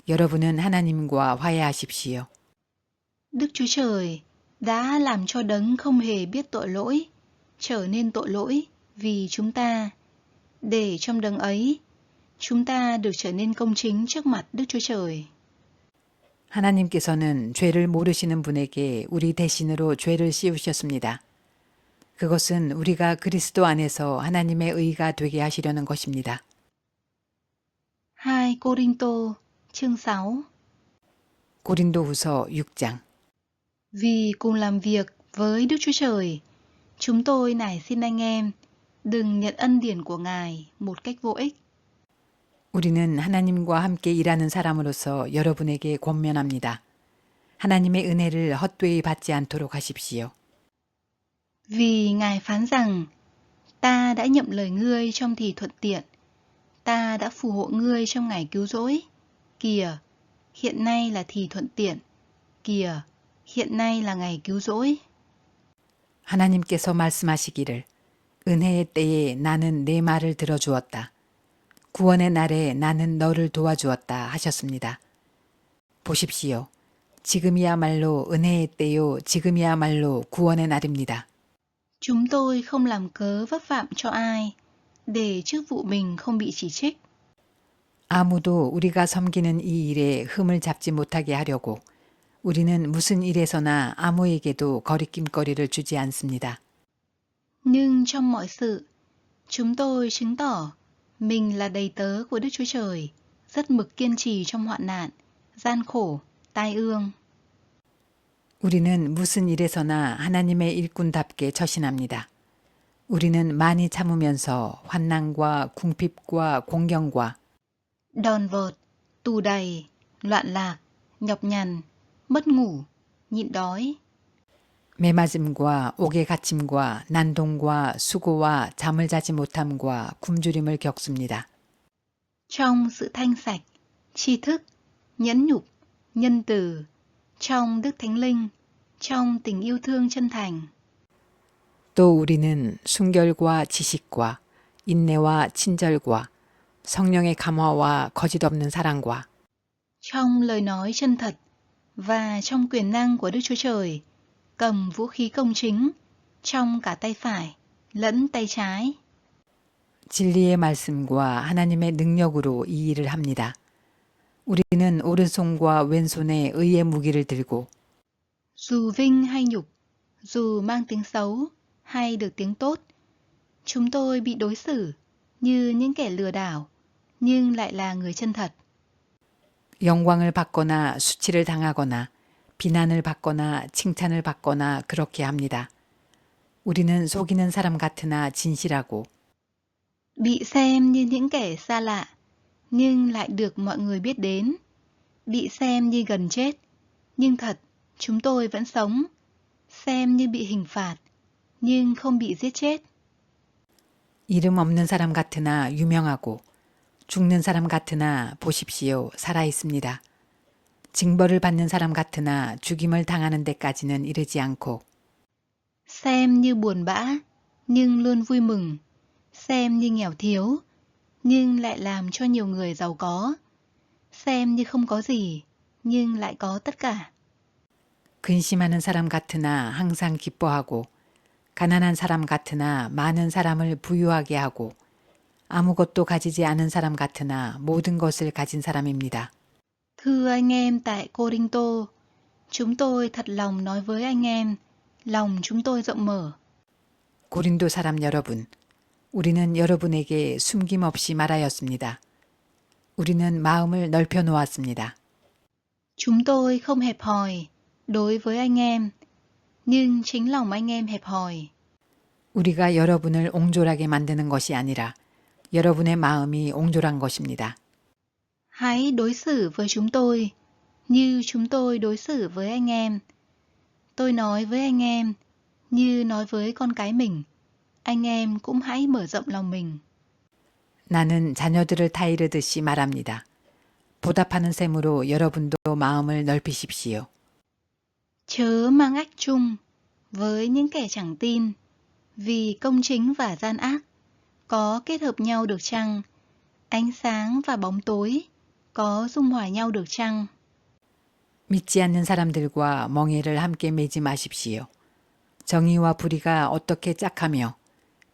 여러분은 하나님과 화해하십시오. Đức Chúa Trời đã làm cho Đấng không hề biết tội lỗi, trở nên tội lỗi vì chúng ta, để trong Đấng ấy, chúng ta được trở nên công chính trước mặt Đức Chúa Trời. 하나님께서는 죄를 모르시는 분에게 우리 대신으로 죄를 씌우셨습니다. 그것은 우리가 그리스도 안에서 하나님의 의가 되게 하시려는 것입니다. 2 Cô-rinh-tô chương 6. 고린도후서 6장. Vì cùng làm việc với Đức Chúa Trời, chúng tôi nài xin anh em đừng nhận ân điển của Ngài một cách vô ích. 우리는 하나님과 함께 일하는 사람으로서 여러분에게 권면합니다. 하나님의 은혜를 헛되이 받지 않도록 하십시오. Vì Ngài phán rằng, ta đã nhậm lời ngươi trong thì thuận tiện, ta đã phù hộ ngươi trong ngày cứu rỗi. Kìa, hiện nay là thì thuận tiện. Kìa, hiện nay là ngày cứu rỗi. 하나님께서 말씀하시기를 은혜의 때에 나는 내 말을 들어주었다. 구원의 날에 나는 너를 도와주었다 하셨습니다. 보십시오. 지금이야말로 은혜의 때요, 지금이야말로 구원의 날입니다. Chúng tôi không làm cớ vấp phạm cho ai, để chức vụ mình không bị chỉ trích. 아무도 우리가 섬기는 이 일에 흠을 잡지 못하게 하려고 우리는 무슨 일에서나 아무에게도 거리낌거리를 주지 않습니다. Nhưng trong mọi sự, chúng tôi chứng tỏ mình là đầy tớ của Đức Chúa Trời, rất mực kiên trì trong hoạn nạn, gian khổ, tai ương. 우리는 무슨 일에서나 하나님의 일꾼답게 처신합니다. 우리는 많이 참으면서 환난과 궁핍과 공경과 Đòn vợt, tù đầy, loạn lạc, nhọc nhằn, mất ngủ, nhịn đói, 매맞음과 옥의 갇힘과 난동과 수고와 잠을 자지 못함과 굶주림을 겪습니다. trong sự thanh sạch, tri thức, nhẫn nhục, nhân từ, trong Đức Thánh Linh, trong tình yêu thương chân thành. 또 우리는 순결과 지식과 인내와 친절과 성령의 감화와 거짓 없는 사랑과 Trong lời nói chân thật và trong quyền năng của Đức Chúa Trời, cầm vũ khí công chính trong cả tay phải lẫn tay trái. 진리의 말씀과 하나님의 능력으로 이 일을 합니다. 우리는 오른손과 왼손에 의의 무기를 들고 Dù vinh hay nhục, dù mang tiếng xấu hay được tiếng tốt, chúng tôi bị đối xử như những kẻ lừa đảo, nhưng lại là người chân thật. 영광을 받거나 수치를 당하거나 비난을 받거나 칭찬을 받거나 그렇게 합니다. 우리는 속이는 사람 같으나 진실하고 Bị xem như những kẻ xa lạ, nhưng lại được mọi người biết đến. Bị xem như gần chết, nhưng thật, chúng tôi vẫn sống. Xem như bị hình phạt, nhưng không bị giết chết. 이름 없는 사람 같으나 유명하고 죽는 사람 같으나 보십시오 살아 있습니다. 징벌을 받는 사람 같으나 죽임을 당하는 데까지는 이르지 않고 Xem như buồn bã, nhưng luôn vui mừng. Xem như nghèo thiếu, nhưng lại làm cho nhiều người giàu có. Xem như không có gì, nhưng lại có tất cả. 근심하는 사람 같으나 항상 기뻐하고 가난한 사람 같으나 많은 사람을 부유하게 하고 아무것도 가지지 않은 사람 같으나 모든 것을 가진 사람입니다. Thưa anh em tại Cô-rinh-tô, chúng tôi thật lòng nói với anh em, lòng chúng tôi rộng mở. 고린도 사람 여러분, 우리는 여러분에게 숨김없이 말하였습니다. 우리는 마음을 넓혀 놓았습니다. Chúng tôi không hẹp hòi đối với anh em, nhưng chính lòng anh em hẹp hòi. 우리가 여러분을 옹졸하게 만드는 것이 아니라 여러분의 마음이 옹졸한 것입니다. Hãy đối xử với chúng tôi như chúng tôi đối xử với anh em. Tôi nói với anh em như nói với con cái mình. Anh em cũng hãy mở rộng lòng mình. 나는 자녀들을 타이르듯이 말합니다. 보답하는 셈으로 여러분도 마음을 넓히십시오. Chớ mang ách chung với những kẻ chẳng tin, vì công chính và gian ác có kết hợp nhau được chăng? Ánh sáng và bóng tối có dung hòa nhau được chăng? 믿지 않는 사람들과 멍에를 함께 매지 마십시오. 정의와 불의가 어떻게 짝하며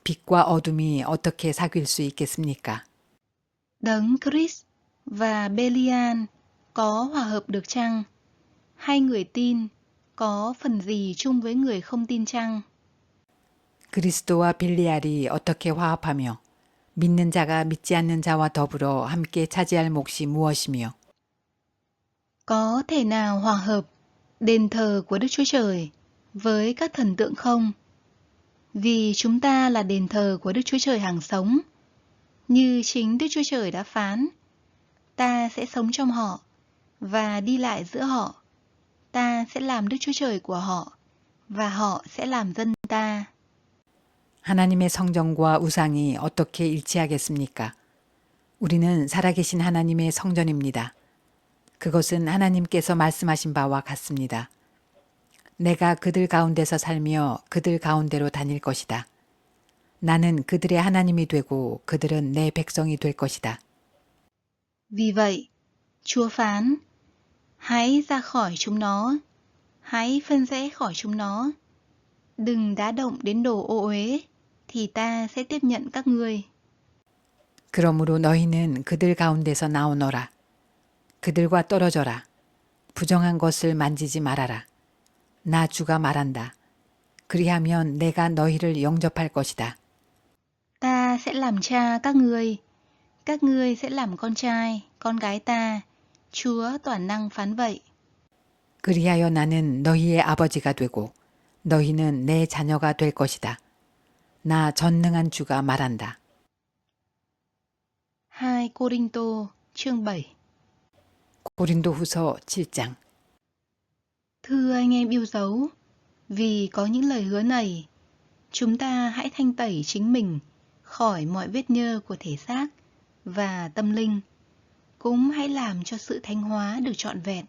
빛과 어둠이 어떻게 사귈 수 있겠습니까? Đấng Christ và Belial có hòa hợp được chăng? Hai người tin có phần gì chung với người không tin chăng? 그리스도와 빌리알이 어떻게 화합하며 믿는 자가 믿지 않는 자와 더불어 함께 차지할 몫이 무엇이며 Có thể nào hòa hợp đền thờ của Đức Chúa Trời với các thần tượng không? Vì chúng ta là đền thờ của Đức Chúa Trời hàng sống, như chính Đức Chúa Trời đã phán. Ta sẽ sống trong họ và đi lại giữa họ. Ta sẽ làm Đức Chúa Trời của họ và họ sẽ làm dân ta. 하나님의 성전과 우상이 어떻게 일치하겠습니까? 우리는 살아계신 하나님의 성전입니다. 그것은 하나님께서 말씀하신 바와 같습니다. 내가 그들 가운데서 살며 그들 가운데로 다닐 것이다. 나는 그들의 하나님이 되고 그들은 내 백성이 될 것이다. Vì vậy, Chúa phán, hãy ra khỏi chúng nó, hãy phân rẽ khỏi chúng nó. Đừng đá động đến đồ ô uế, thì ta sẽ tiếp nhận các ngươi. 그러므로 너희는 그들 가운데서 나오너라. 그들과 떨어져라. 부정한 것을 만지지 말아라. 나 주가 말한다. 그리하면 내가 너희를 영접할 것이다. Ta sẽ làm cha các ngươi sẽ làm con trai, con gái ta. Chúa toàn năng phán vậy. 그리하여 나는 너희의 아버지가 되고 너희는 내 자녀가 될 것이다. 나 전능한 주가 말한다. 2 Cô-rinh-tô chương 7. 고린도후서 7장. Thưa anh em yêu dấu, vì có những lời hứa này, chúng ta hãy thanh tẩy chính mình khỏi mọi vết nhơ của thể xác và tâm linh, cũng hãy làm cho sự thánh hóa được trọn vẹn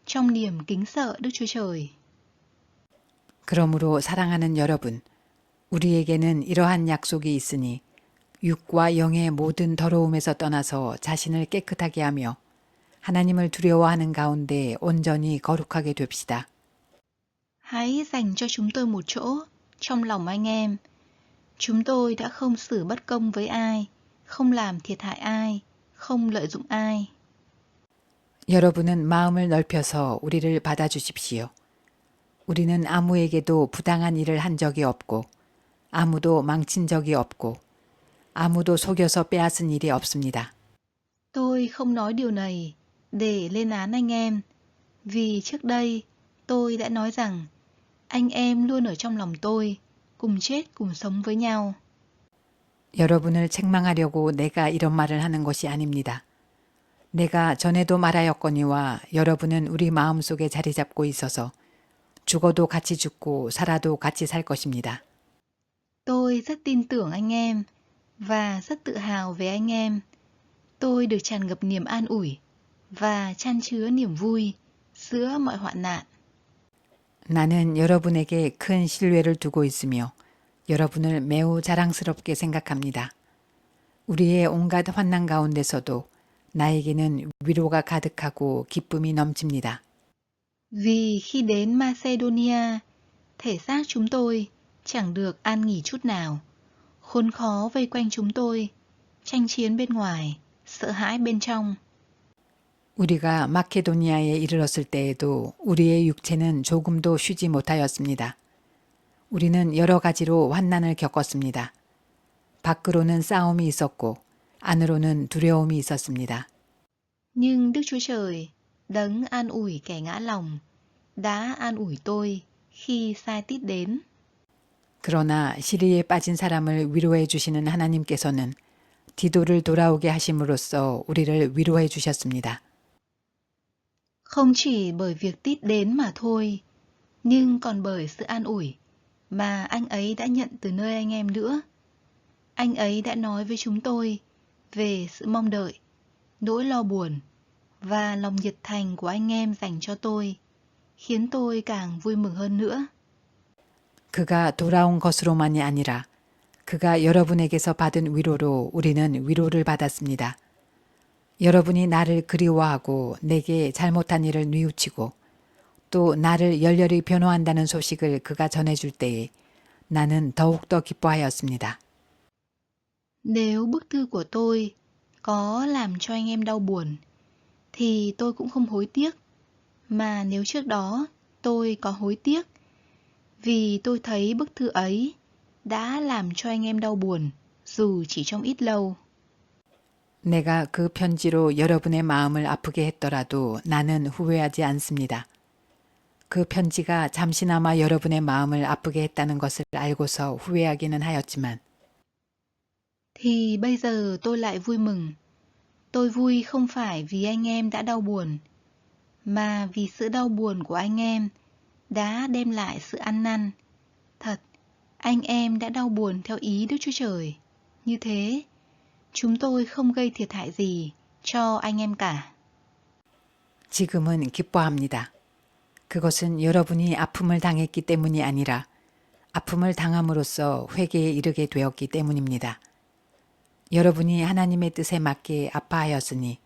trong niềm kính sợ Đức Chúa Trời. 그러므로 사랑하는 여러분, 우리에게는 이러한 약속이 있으니 육과 영의 모든 더러움에서 떠나서 자신을 깨끗하게 하며 하나님을 두려워하는 가운데 온전히 거룩하게 됩시다. Hãy dành cho chúng tôi một chỗ trong lòng anh em. Chúng tôi đã không xử bất công với ai, không làm thiệt hại ai, không lợi dụng ai. 여러분은 마음을 넓혀서 우리를 받아주십시오. 우리는 아무에게도 부당한 일을 한 적이 없고 아무도 망친 적이 없고 아무도 속여서 빼앗은 일이 없습니다. Tôi không nói điều này để lên án anh em, vì trước đây tôi đã nói rằng anh em luôn ở trong lòng tôi, cùng chết cùng sống với nhau. 여러분을 책망하려고 내가 이런 말을 하는 것이 아닙니다. 내가 전에도 말하였거니와 여러분은 우리 마음속에 자리 잡고 있어서 죽어도 같이 죽고 살아도 같이 살 것입니다. Tôi rất tin tưởng anh em và rất tự hào về anh em. Tôi được tràn ngập niềm an ủi và chan chứa niềm vui giữa mọi hoạn nạn. 나는 여러분에게 큰 신뢰를 두고 있으며 여러분을 매우 자랑스럽게 생각합니다. 우리의 온갖 환난 가운데서도 나에게는 위로가 가득하고 기쁨이 넘칩니다. Vì khi đến Macedonia, thể xác chúng tôi chẳng được an nghỉ chút nào. Khốn khó vây quanh chúng tôi, tranh chiến bên ngoài, sợ hãi bên trong. 우리가 마케도니아에 이르렀을 때에도 우리의 육체는 조금도 쉬지 못하였습니다. 우리는 여러 가지로 환난을 겪었습니다. 밖으로는 싸움이 있었고 안으로는 두려움이 있었습니다. Nhưng Đức Chúa Trời, đấng an ủi kẻ ngã lòng, đã an ủi tôi khi sai tít đến. 그러나 시리에 빠진 사람을 위로해 주시는 하나님께서는 디도를 돌아오게 하심으로써 우리를 위로해 주셨습니다. Không chỉ bởi việc tít đến mà thôi, nhưng còn bởi sự an ủi mà anh ấy đã nhận từ nơi anh em nữa. Anh ấy đã nói với chúng tôi về sự mong đợi, nỗi lo buồn và lòng nhiệt thành của anh em dành cho tôi, khiến tôi càng vui mừng hơn nữa. 그가 돌아온 것으로만이 아니라 그가 여러분에게서 받은 위로로 우리는 위로를 받았습니다. 여러분이 나를 그리워하고 내게 잘못한 일을 뉘우치고 또 나를 열렬히 변호한다는 소식을 그가 전해줄 때에 나는 더욱더 기뻐하였습니다. Nếu bức thư của tôi có làm cho anh em đau buồn, thì tôi cũng không hối tiếc, mà nếu trước đó tôi có hối tiếc, vì tôi thấy bức thư ấy đã làm cho anh em đau buồn, dù chỉ trong ít lâu. 내가 그 편지로 여러분의 마음을 아프게 했더라도 나는 후회하지 않습니다. 그 편지가 잠시나마 여러분의 마음을 아프게 했다는 것을 알고서 후회하기는 하였지만 Thì bây giờ tôi lại vui mừng. Tôi vui không phải vì anh em đã đau buồn, mà vì sự đau buồn của anh em đã đem lại sự ăn năn. Thật, anh em đã đau buồn theo ý Đức Chúa Trời. Như thế, chúng tôi không gây thiệt hại gì cho anh em cả. 지금은 기뻐합니다. 그것은 여러분이 아픔을 당했기 때문이 아니라 아픔을 당함으로써 회개에 이르게 되었기 때문입니다. 여러분이 하나님의 뜻에 맞게 아파하였으니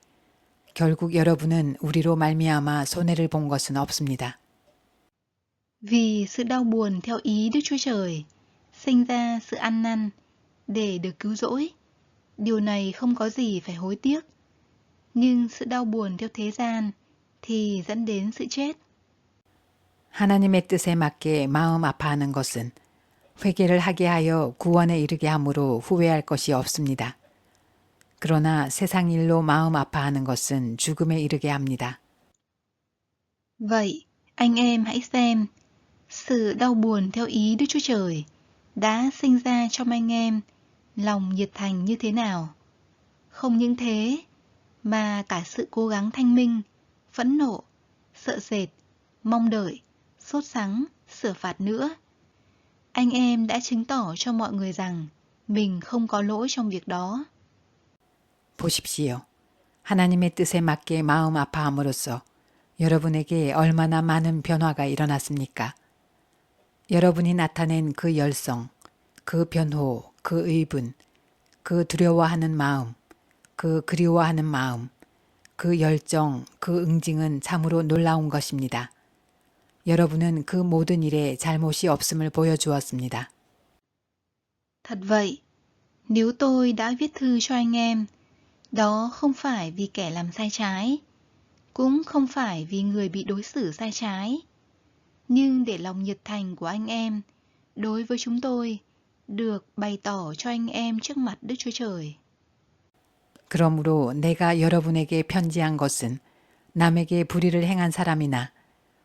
결국 여러분은 우리로 말미암아 손해를 본 것은 없습니다. Vì sự đau buồn theo ý Đức Chúa Trời sinh ra sự ăn năn để được cứu rỗi. Điều này không có gì phải hối tiếc. Nhưng sự đau buồn theo thế gian thì dẫn đến sự chết. 하나님의 뜻에 맞게 마음 아파하는 것은 회개를 하게 하여 구원에 이르게 함으로 후회할 것이 없습니다. 그러나 세상 일로 마음 아파하는 것은 죽음에 이르게 합니다. Vậy, anh em hãy xem, sự đau buồn theo ý Đức Chúa Trời đã sinh ra trong anh em lòng nhiệt thành như thế nào. Không những thế, mà cả sự cố gắng thanh minh, phẫn nộ, sợ sệt, mong đợi, sốt sắng, sửa phạt nữa. Anh em đã chứng tỏ cho mọi người rằng mình không có lỗi trong việc đó. 보십시오. 하나님의 뜻에 맞게 마음 아파함으로써 여러분에게 얼마나 많은 변화가 일어났습니까? 여러분이 나타낸 그 열성, 그 변호, 그 의분, 그 두려워하는 마음, 그 그리워하는 마음, 그 열정, 그 응징은 참으로 놀라운 것입니다. 여러분은 그 모든 일에 잘못이 없음을 보여주었습니다. Thật vậy, nếu tôi đã viết thư cho anh em, đó không phải vì kẻ làm sai trái, cũng không phải vì người bị đối xử sai trái, nhưng để lòng nhiệt thành của anh em đối với chúng tôi được bày tỏ cho anh em trước mặt Đức Chúa Trời. 그러므로 내가 여러분에게 편지한 것은 남에게 불의를 행한 사람이나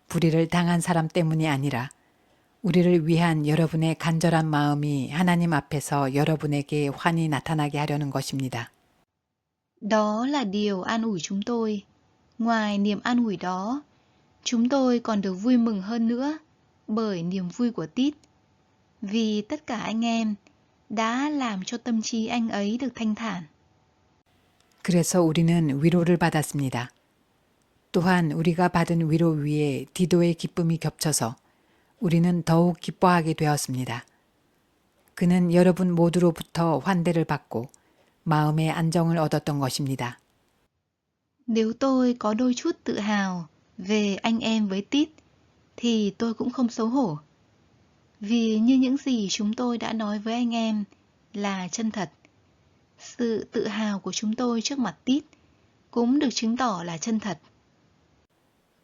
불의를 당한 사람 때문이 아니라 우리를 위한 여러분의 간절한 마음이 하나님 앞에서 여러분에게 환히 나타나게 하려는 것입니다. Đó là điều an ủi chúng tôi. Ngoài niềm an ủi đó, chúng tôi còn được vui mừng hơn nữa bởi niềm vui của Tít. Vì tất cả anh em đã làm cho tâm trí anh ấy được thanh thản. 그래서 우리는 위로를 받았습니다. 또한 우리가 받은 위로 위에 디도의 기쁨이 겹쳐서 우리는 더욱 기뻐하게 되었습니다. 그는 여러분 모두로부터 환대를 받고 마음의 안정을 얻었던 것입니다. Nếu tôi có đôi chút tự hào về anh em với Tít, thì tôi cũng không xấu hổ. Vì như những gì chúng tôi đã nói với anh em là chân thật. Sự tự hào của chúng tôi trước mặt Tít cũng được chứng tỏ là chân thật.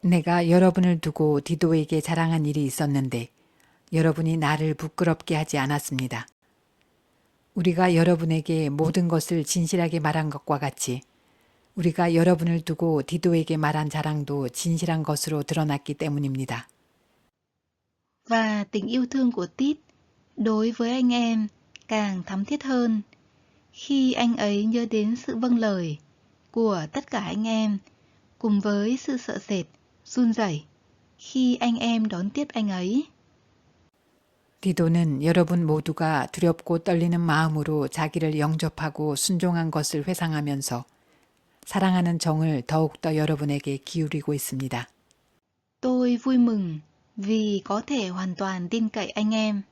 내가 여러분을 두고 디도에게 자랑한 일이 있었는데 여러분이 나를 부끄럽게 하지 않았습니다. 우리가 여러분에게 모든 것을 진실하게 말한 것과 같이 우리가 여러분을 두고 디도에게 말한 자랑도 진실한 것으로 드러났기 때문입니다. Và tình yêu thương của Tít đối với anh em càng thắm thiết hơn khi anh ấy nhớ đến sự vâng lời của tất cả anh em cùng với sự sợ sệt, run rẩy khi anh em đón tiếp anh ấy. 디도는 여러분 모두가 두렵고 떨리는 마음으로 자기를 영접하고 순종한 것을 회상하면서 사랑하는 정을 더욱더 여러분에게 기울이고 있습니다. Tôi vui mừng vì có thể hoàn toàn tin cậy anh em.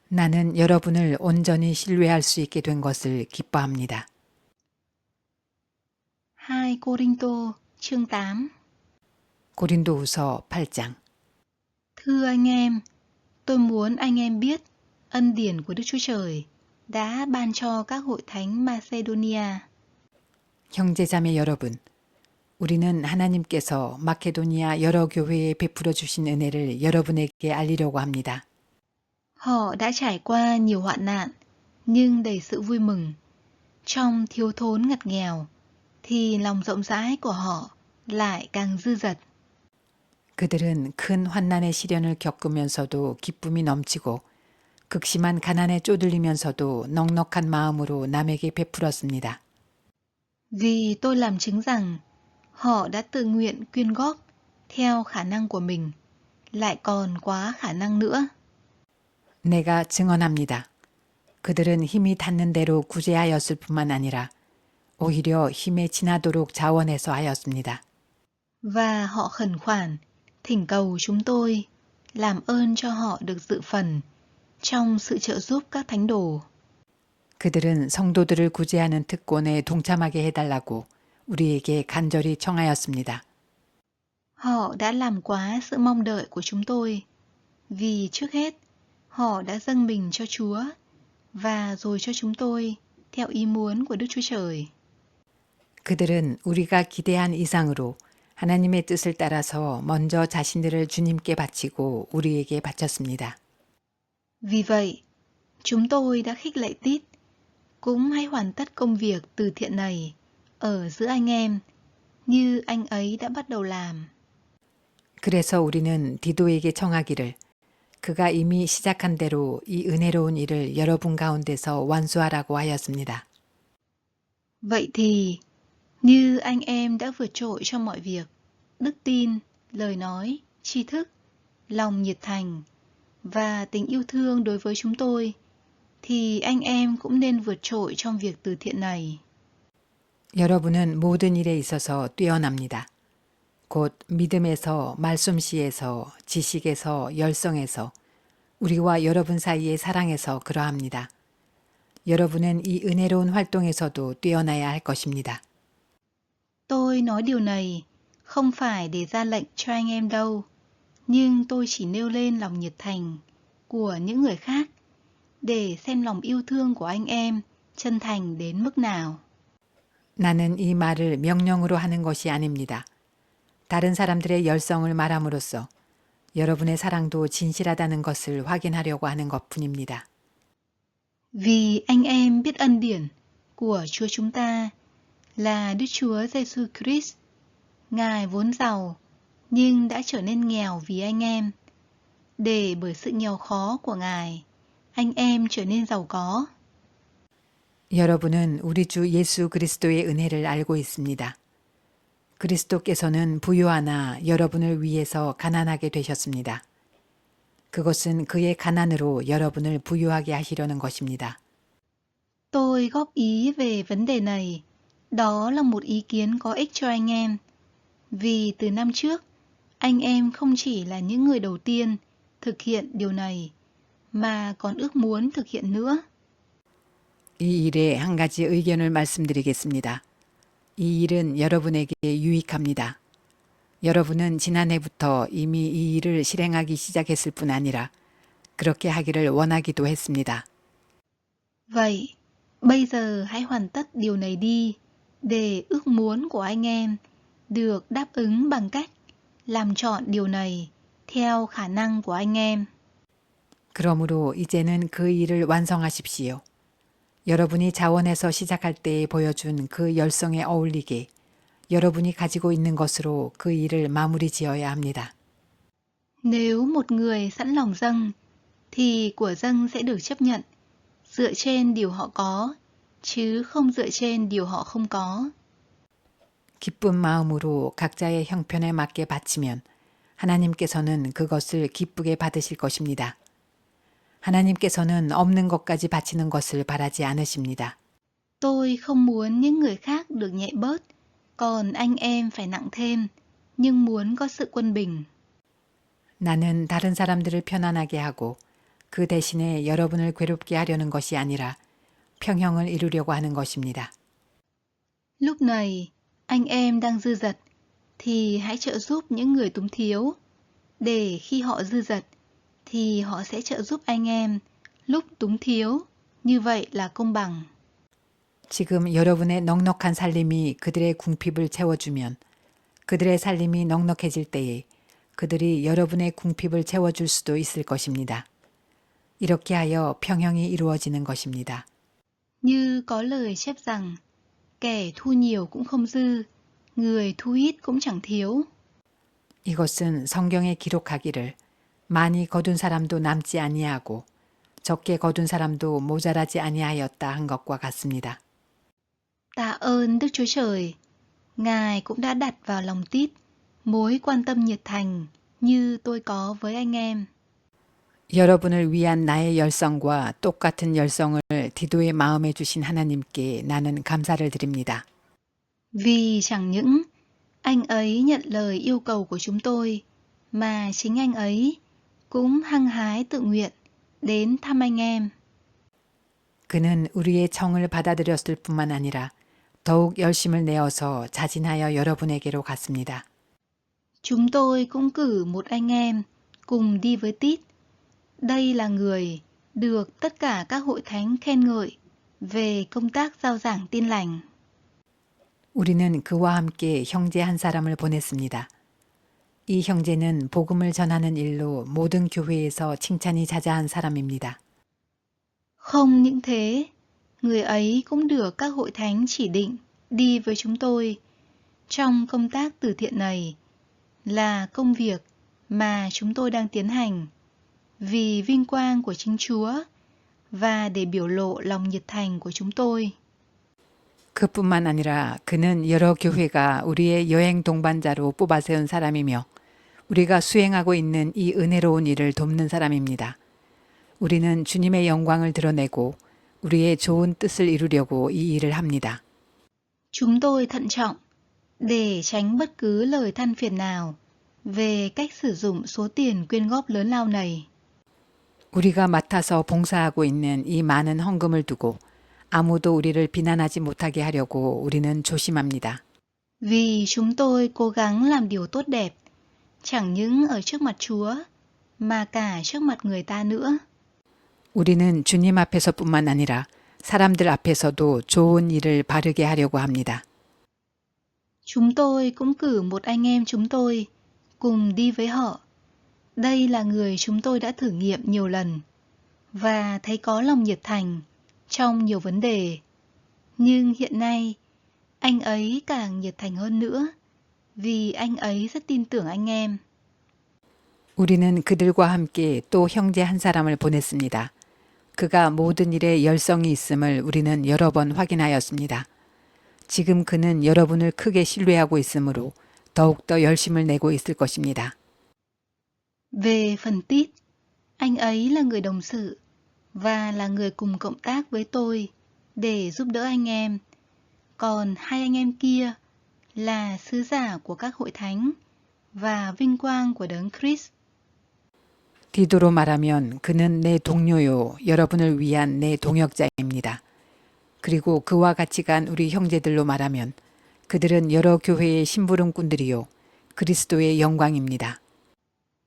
나는 여러분을 온전히 신뢰할 수 있게 된 것을 기뻐합니다. 2 Cô-rinh-tô chương 8. 고린도후서 8장. Thưa anh em, tôi muốn anh em biết ân điển của Đức Chúa Trời đã ban cho các hội thánh Macedonia. 형제자매 여러분, 우리는 하나님께서 마케도니아 여러 교회에 베풀어 주신 은혜를 여러분에게 알리려고 합니다. Họ đã trải qua nhiều hoạn nạn, nhưng đầy sự vui mừng. Trong thiếu thốn ngặt nghèo, thì lòng rộng rãi của họ lại càng dư dật. 그들은 큰 환난의 시련을 겪으면서도 기쁨이 넘치고 극심한 가난에 쪼들리면서도 넉넉한 마음으로 남에게 베풀었습니다. Vì tôi làm chứng rằng họ đã tự nguyện quyên góp theo khả năng của mình, lại còn quá khả năng nữa. 내가 증언합니다. 그들은 힘이 닿는 대로 구제하였을 뿐만 아니라 오히려 힘에 지나도록 자원해서 하였습니다. Và họ khẩn khoản, thỉnh cầu chúng tôi làm ơn cho họ được dự phần trong sự trợ giúp các thánh đồ. 그들은 성도들을 구제하는 특권에 동참하게 해달라고 우리에게 간절히 청하였습니다. Họ đã làm quá sự mong đợi của chúng tôi, vì trước hết họ đã dâng mình cho Chúa và rồi cho chúng tôi theo ý muốn của Đức Chúa Trời. 그들은 우리가 기대한 이상으로 하나님의 뜻을 따라서 먼저 자신들을 주님께 바치고 우리에게 바쳤습니다. Vì vậy, chúng tôi đã khích lệ Tít, cũng hãy hoàn tất công việc từ thiện này ở giữa anh em, như anh ấy đã bắt đầu làm. 그래서 우리는 디도에게 청하기를 그가 이미 시작한 대로 이 은혜로운 일을 여러분 가운데서 완수하라고 하였습니다. Vậy thì, như anh em đã vượt trội trong mọi việc, đức tin, lời nói, tri thức, lòng nhiệt thành và tình yêu thương đối với chúng tôi, thì anh em cũng nên vượt trội trong việc từ thiện này. 여러분은 모든 일에 있어서 뛰어납니다. 곧 믿음에서, 말솜씨에서, 지식에서, 열성에서, 우리와 여러분 사이의 사랑에서 그러합니다. 여러분은 이 은혜로운 활동에서도 뛰어나야 할 것입니다. Tôi nói điều này không phải để ra lệnh cho anh em đâu, nhưng tôi chỉ nêu lên lòng nhiệt thành của những người khác để xem lòng yêu thương của anh em chân thành đến mức nào. 나는 이 말을 명령으로 하는 것이 아닙니다. 다른 사람들의 열성을 말함으로써 여러분의 사랑도 진실하다는 것을 확인하려고 하는 것뿐입니다. Vì anh em biết ân điển của Chúa chúng ta là Đức Chúa Giêsu Christ, Ngài vốn giàu nhưng đã trở nên nghèo vì anh em, để bởi sự nghèo khó của Ngài, anh em trở nên giàu có. 여러분은 우리 주 예수 그리스도의 은혜를 알고 있습니다. 그리스도께서는 부유하나 여러분을 위해서 가난하게 되셨습니다. 그것은 그의 가난으로 여러분을 부유하게 하시려는 것입니다. Tôi góp ý về vấn đề này. Đó là một ý kiến có ích cho anh em. Vì từ năm trước, anh em không chỉ là những người đầu tiên thực hiện điều này, mà còn ước muốn thực hiện nữa. 이 일에 한 가지 의견을 말씀드리겠습니다. 이 일은 여러분에게 유익합니다. 여러분은 지난해부터 이미 이 일을 실행하기 시작했을 뿐 아니라 그렇게 하기를 원하기도 했습니다. Vậy, bây giờ hãy hoàn tất điều này đi, để ước muốn của anh em được đáp ứng bằng cách làm trọn điều này theo khả năng của anh em. 그러므로 이제는 그 일을 완성하십시오. 여러분이 자원해서 시작할 때에 보여준 그 열성에 어울리게 여러분이 가지고 있는 것으로 그 일을 마무리 지어야 합니다. Nếu một người sẵn lòng dâng, thì của dâng sẽ được chấp nhận, dựa trên điều họ có, chứ không dựa trên điều họ không có. 기쁜 마음으로 각자의 형편에 맞게 바치면 하나님께서는 그것을 기쁘게 받으실 것입니다. 하나님께서는 없는 것까지 바치는 것을 바라지 않으십니다. Tôi không muốn những người khác được nhẹ bớt, còn anh em phải nặng thêm, nhưng muốn có sự quân bình. 나는 다른 사람들을 편안하게 하고 그 대신에 여러분을 괴롭게 하려는 것이 아니라 평형을 이루려고 하는 것입니다. Lúc này, anh em đang dư dật, thì hãy trợ giúp những người túng thiếu, để khi họ dư dật, thì họ sẽ trợ giúp anh em lúc túng thiếu, như vậy là công bằng. 지금 여러분의 넉넉한 살림이 그들의 궁핍을 채워주면 그들의 살림이 넉넉해질 때에 그들이 여러분의 궁핍을 채워줄 수도 있을 것입니다. 이렇게 하여 평형이 이루어지는 것입니다. Như có lời chép rằng, kẻ thu nhiều cũng không dư, người thu ít cũng chẳng thiếu. 이것은 성경에 기록하기를 많이 거둔 사람도 남지 아니하고 적게 거둔 사람도 모자라지 아니하였다 한 것과 같습니다. Tạ ơn Đức Chúa Trời, Ngài cũng đã đặt vào lòng Tít mối quan tâm nhiệt thành như tôi có với anh em. 여러분을 위한 나의 열성과 똑같은 열성을 디도의 마음에 주신 하나님께 나는 감사를 드립니다. Vì chẳng những anh ấy nhận lời yêu cầu của chúng tôi, mà chính anh ấy cũng hăng hái tự nguyện đến thăm anh em. 그는 우리의 청을 받아들였을 뿐만 아니라 더욱 열심을 내어서 자진하여 여러분에게로 갔습니다. Chúng tôi cũng cử một anh em cùng đi với Tít. Đây là người được tất cả các hội thánh khen ngợi về công tác rao giảng tin lành. 우리는 그와 함께 형제 한 사람을 보냈습니다. 이 형제는 복음을 전하는 일로 모든 교회에서 칭찬이 자자한 사람입니다. Không những thế, người ấy cũng được các hội thánh chỉ định đi với chúng tôi trong công tác từ thiện này, là công việc mà chúng tôi đang tiến hành vì vinh quang của chính Chúa và để biểu lộ lòng nhiệt thành của chúng tôi. 그뿐만 아니라 그는 여러 교회가 우리의 여행 동반자로 뽑아 세운 사람이며 우리가 수행하고 있는 이 은혜로운 일을 돕는 사람입니다. 우리는 주님의 영광을 드러내고 우리의 좋은 뜻을 이루려고 이 일을 합니다. Chúng tôi thận trọng để tránh bất cứ lời than phiền nào về cách sử dụng số tiền quyên góp lớn lao này. 우리가 맡아서 봉사하고 있는 이 많은 헌금을 두고 아무도 우리를 비난하지 못하게 하려고 우리는 조심합니다. Vì chúng tôi cố gắng làm điều tốt đẹp, chẳng những ở trước mặt Chúa, mà cả trước mặt người ta nữa. 우리는 주님 앞에서뿐만 아니라 사람들 앞에서도 좋은 일을 바르게 하려고 합니다. Chúng tôi cũng cử một anh em chúng tôi cùng đi với họ. Đây là người chúng tôi đã thử nghiệm nhiều lần và thấy có lòng nhiệt thành trong nhiều vấn đề. Nhưng hiện nay, anh ấy càng nhiệt thành hơn nữa vì anh ấy rất tin tưởng anh em. 우리는 그들과 함께 또 형제 한 사람을 보냈습니다. 그가 모든 일에 열성이 있음을 우리는 여러 번 확인하였습니다. 지금 그는 여러분을 크게 신뢰하고 있으므로 더욱더 열심을 내고 있을 것입니다. Về phần Tít, anh ấy là người đồng sự và là người cùng cộng tác với tôi để giúp đỡ anh em. Còn hai anh em kia là sứ giả của các hội thánh và vinh quang của Đấng Christ. 디도로 말하면 그는 내 동료요, 여러분을 위한 내 동역자입니다. 그리고 그와 같이 간 우리 형제들로 말하면 그들은 여러 교회의 심부름꾼들이요, 그리스도의 영광입니다.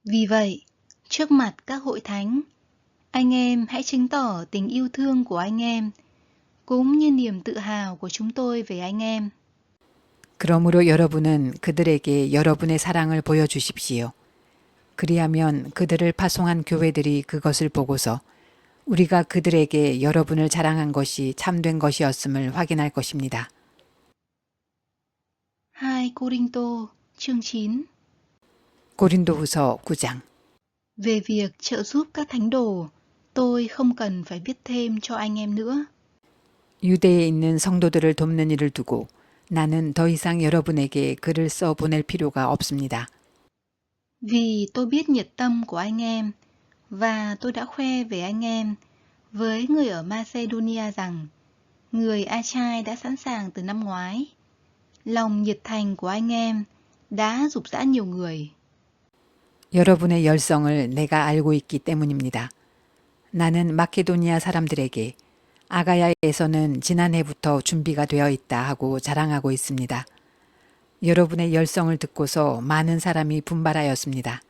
Vì vậy, trước mặt các hội thánh, anh em hãy chứng tỏ tình yêu thương của anh em, cũng như niềm tự hào của chúng tôi về anh em. 그러므로 여러분은 그들에게 여러분의 사랑을 보여주십시오. 그리하면 그들을 파송한 교회들이 그것을 보고서 우리가 그들에게 여러분을 자랑한 것이 참된 것이었음을 확인할 것입니다. 2 Cô-rinh-tô chương 9 고린도후서 9장. Về việc trợ giúp các thánh đồ, tôi không cần phải viết thêm cho anh em nữa. 유대에 있는 성도들을 돕는 일을 두고 나는 더 이상 여러분에게 글을 써 보낼 필요가 없습니다. Vì tôi biết nhiệt tâm của anh em, và tôi đã khoe về anh em với người ở Macedonia rằng người A-trai đã sẵn sàng từ năm ngoái. Lòng nhiệt thành của anh em đã dục dã nhiều người. 여러분의 열성을 내가 알고 있기 때문입니다. 나는 마케도니아 사람들에게 아가야에서는 지난해부터 준비가 되어 있다 하고 자랑하고 있습니다. 여러분의 열성을 듣고서 많은 사람이 분발하였습니다.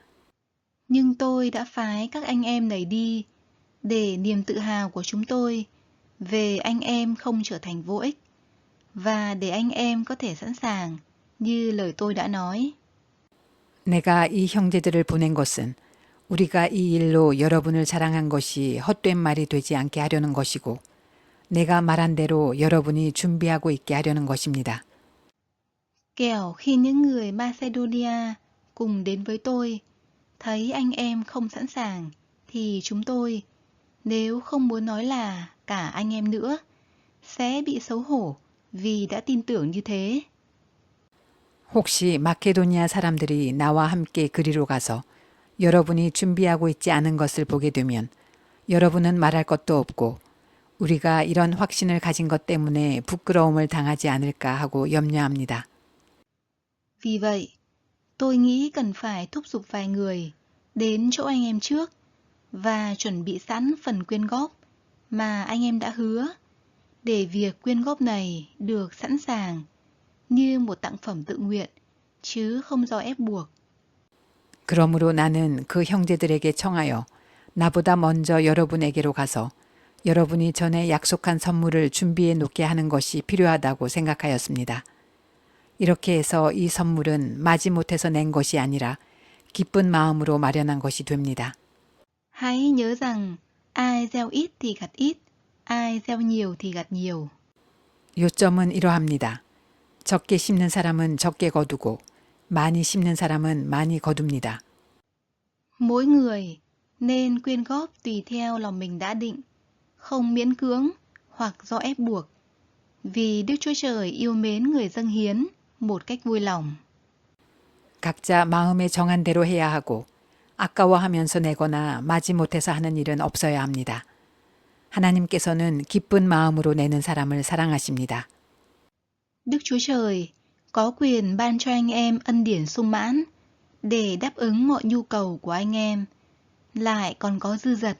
Nhưng tôi đã phái các anh em này đi để niềm tự hào của chúng tôi về anh em không trở thành vô ích và để anh em có thể sẵn sàng như lời tôi đã nói. 내가 이 형제들을 보낸 것은 우리가 이 일로 여러분을 자랑한 것이 헛된 말이 되지 않게 하려는 것이고 내가 말한 대로 여러분이 준비하고 있게 하려는 것입니다. Kẻo khi những người Macedonia cùng đến với tôi thấy anh em không sẵn sàng thì chúng tôi, nếu không muốn nói là cả anh em nữa, sẽ bị xấu hổ vì đã tin tưởng như thế. 혹시 마케도니아 사람들이 나와 함께 그리로 가서 여러분이 준비하고 있지 않은 것을 보게 되면 여러분은 말할 것도 없고 우리가 이런 확신을 가진 것 때문에 부끄러움을 당하지 않을까 하고 염려합니다. Vì vậy, tôi nghĩ cần phải thúc giục vài người đến chỗ anh em trước và chuẩn bị sẵn phần quyên góp mà anh em đã hứa để việc quyên góp này được sẵn sàng như một tặng phẩm tự nguyện chứ không do ép buộc. 그러므로 나는 그 형제들에게 청하여 나보다 먼저 여러분에게로 가서 여러분이 전에 약속한 선물을 준비해 놓게 하는 것이 필요하다고 생각하였습니다. 이렇게 해서 이 선물은 마지못해서 낸 것이 아니라 기쁜 마음으로 마련한 것이 됩니다. Hãy nhớ rằng ai gieo ít thì gặt ít, ai gieo nhiều thì gặt nhiều. 요점은 이러합니다. 적게 심는 사람은 적게 거두고 많이 심는 사람은 많이 거둡니다. Mỗi người nên quyên góp tùy theo lòng mình đã định, không miễn cưỡng hoặc do ép buộc, vì Đức Chúa Trời yêu mến người dâng hiến một cách vui lòng. 각자 마음에 정한 대로 해야 하고 아까워하면서 내거나 마지못해서 하는 일은 없어야 합니다. 하나님께서는 기쁜 마음으로 내는 사람을 사랑하십니다. Đức Chúa Trời có quyền ban cho anh em ân điển sung mãn để đáp ứng mọi nhu cầu của anh em, lại còn có dư dật